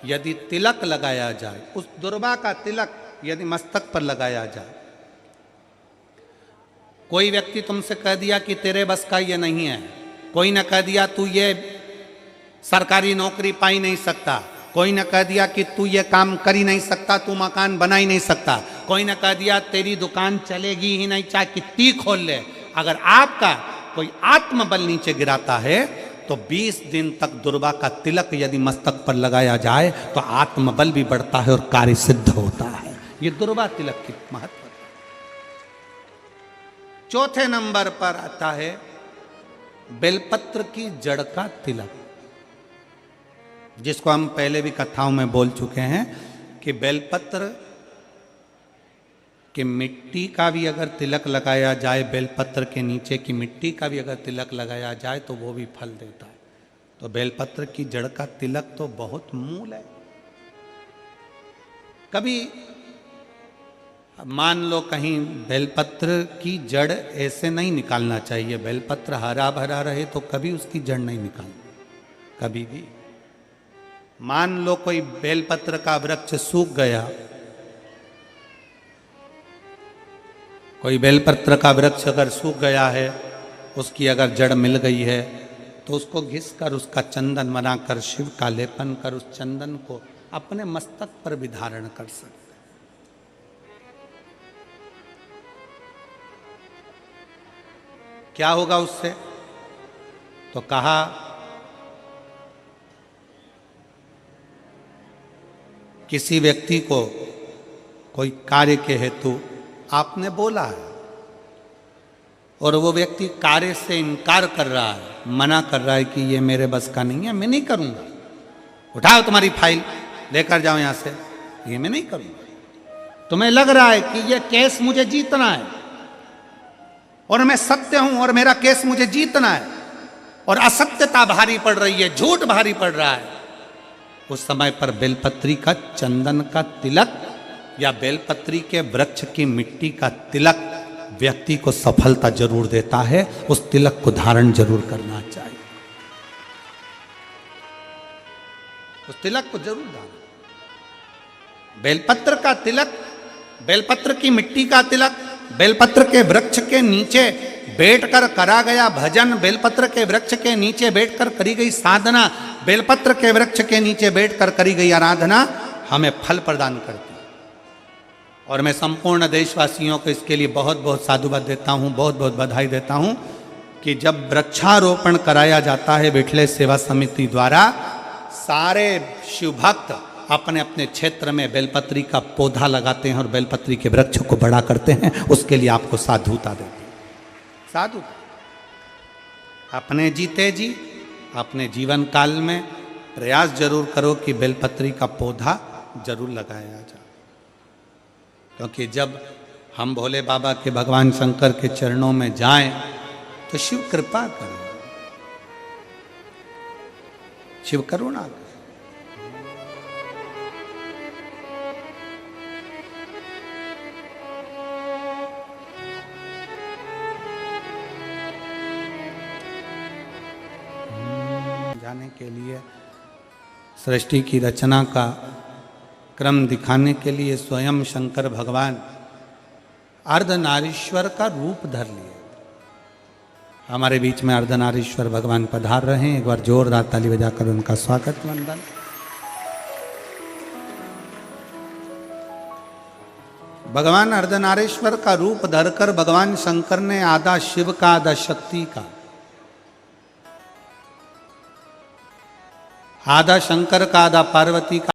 यदि तिलक लगाया जाए, उस दुर्वा का तिलक यदि मस्तक पर लगाया जाए, कोई व्यक्ति तुमसे कह दिया कि तेरे बस का ये नहीं है, कोई ने कह दिया तू ये सरकारी नौकरी पा ही नहीं सकता, कोई ने कह दिया कि तू ये काम कर ही नहीं सकता, तू मकान बना ही नहीं सकता, कोई ने कह दिया तेरी दुकान चलेगी ही नहीं चाहे कितनी खोल ले, अगर आपका कोई आत्मबल नीचे गिराता है तो 20 दिन तक दुर्वा का तिलक यदि मस्तक पर लगाया जाए तो आत्मबल भी बढ़ता है और कार्य सिद्ध होता है। ये दुर्वा तिलक की महत्व। चौथे नंबर पर आता है बेलपत्र की जड़ का तिलक, जिसको हम पहले भी कथाओं में बोल चुके हैं कि बेलपत्र कि मिट्टी का भी अगर तिलक लगाया जाए, बेलपत्र के नीचे की मिट्टी का भी अगर तिलक लगाया जाए तो वो भी फल देता है। तो बेलपत्र की जड़ का तिलक तो बहुत मूल है। कभी मान लो कहीं बेलपत्र की जड़ ऐसे नहीं निकालना चाहिए, बेलपत्र हरा भरा रहे तो कभी उसकी जड़ नहीं निकालनी, कभी भी। मान लो कोई बेलपत्र का वृक्ष सूख गया, कोई बेलपत्र का वृक्ष अगर सूख गया है, उसकी अगर जड़ मिल गई है तो उसको घिस कर उसका चंदन बनाकर शिव का लेपन कर उस चंदन को अपने मस्तक पर भी धारण कर सकते। क्या होगा उससे? तो कहा किसी व्यक्ति को कोई कार्य के हेतु आपने बोला है और वो व्यक्ति कार्य से इनकार कर रहा है, मना कर रहा है कि ये मेरे बस का नहीं है, मैं नहीं करूंगा, उठाओ तुम्हारी फाइल लेकर जाओ यहां से, ये मैं नहीं करूंगा। तुम्हें लग रहा है कि ये केस मुझे जीतना है और मैं सत्य हूं और मेरा केस मुझे जीतना है और असत्यता भारी पड़ रही है, झूठ भारी पड़ रहा है, उस समय पर बेलपत्री का चंदन का तिलक या बेलपत्री के वृक्ष की मिट्टी का तिलक व्यक्ति को सफलता जरूर देता है। उस तिलक को धारण जरूर करना चाहिए, उस तिलक को जरूर धारण। बेलपत्र का तिलक, बेलपत्र की मिट्टी का तिलक, बेलपत्र के वृक्ष के नीचे बैठकर करा गया भजन, बेलपत्र के वृक्ष के नीचे बैठकर करी गई साधना, बेलपत्र के वृक्ष के नीचे बैठकर करी गई आराधना हमें फल प्रदान करती है। और मैं संपूर्ण देशवासियों को इसके लिए बहुत बहुत साधुवाद देता हूँ, बहुत बहुत बधाई देता हूँ कि जब वृक्षारोपण कराया जाता है विठले सेवा समिति द्वारा, सारे शिव भक्त अपने अपने क्षेत्र में बेलपत्री का पौधा लगाते हैं और बेलपत्री के वृक्ष को बड़ा करते हैं। उसके लिए आपको साधुता देते हैं, साधु। अपने जीते जी अपने जीवन काल में प्रयास जरूर करो कि बेलपत्री का पौधा जरूर लगाया जाए, क्योंकि जब हम भोले बाबा के भगवान शंकर के चरणों में जाएं तो शिव कृपा करें, शिव करुणा करें। जाने के लिए, सृष्टि की रचना का क्रम दिखाने के लिए स्वयं शंकर भगवान अर्धनारीश्वर का रूप धर लिए। हमारे बीच में अर्धनारीश्वर भगवान पधार रहे हैं, एक बार जोरदार ताली बजाकर उनका स्वागत वंदन। भगवान अर्धनारीश्वर का रूप धरकर भगवान शंकर ने आधा शिव का आधा शक्ति का, आधा शंकर का आधा पार्वती का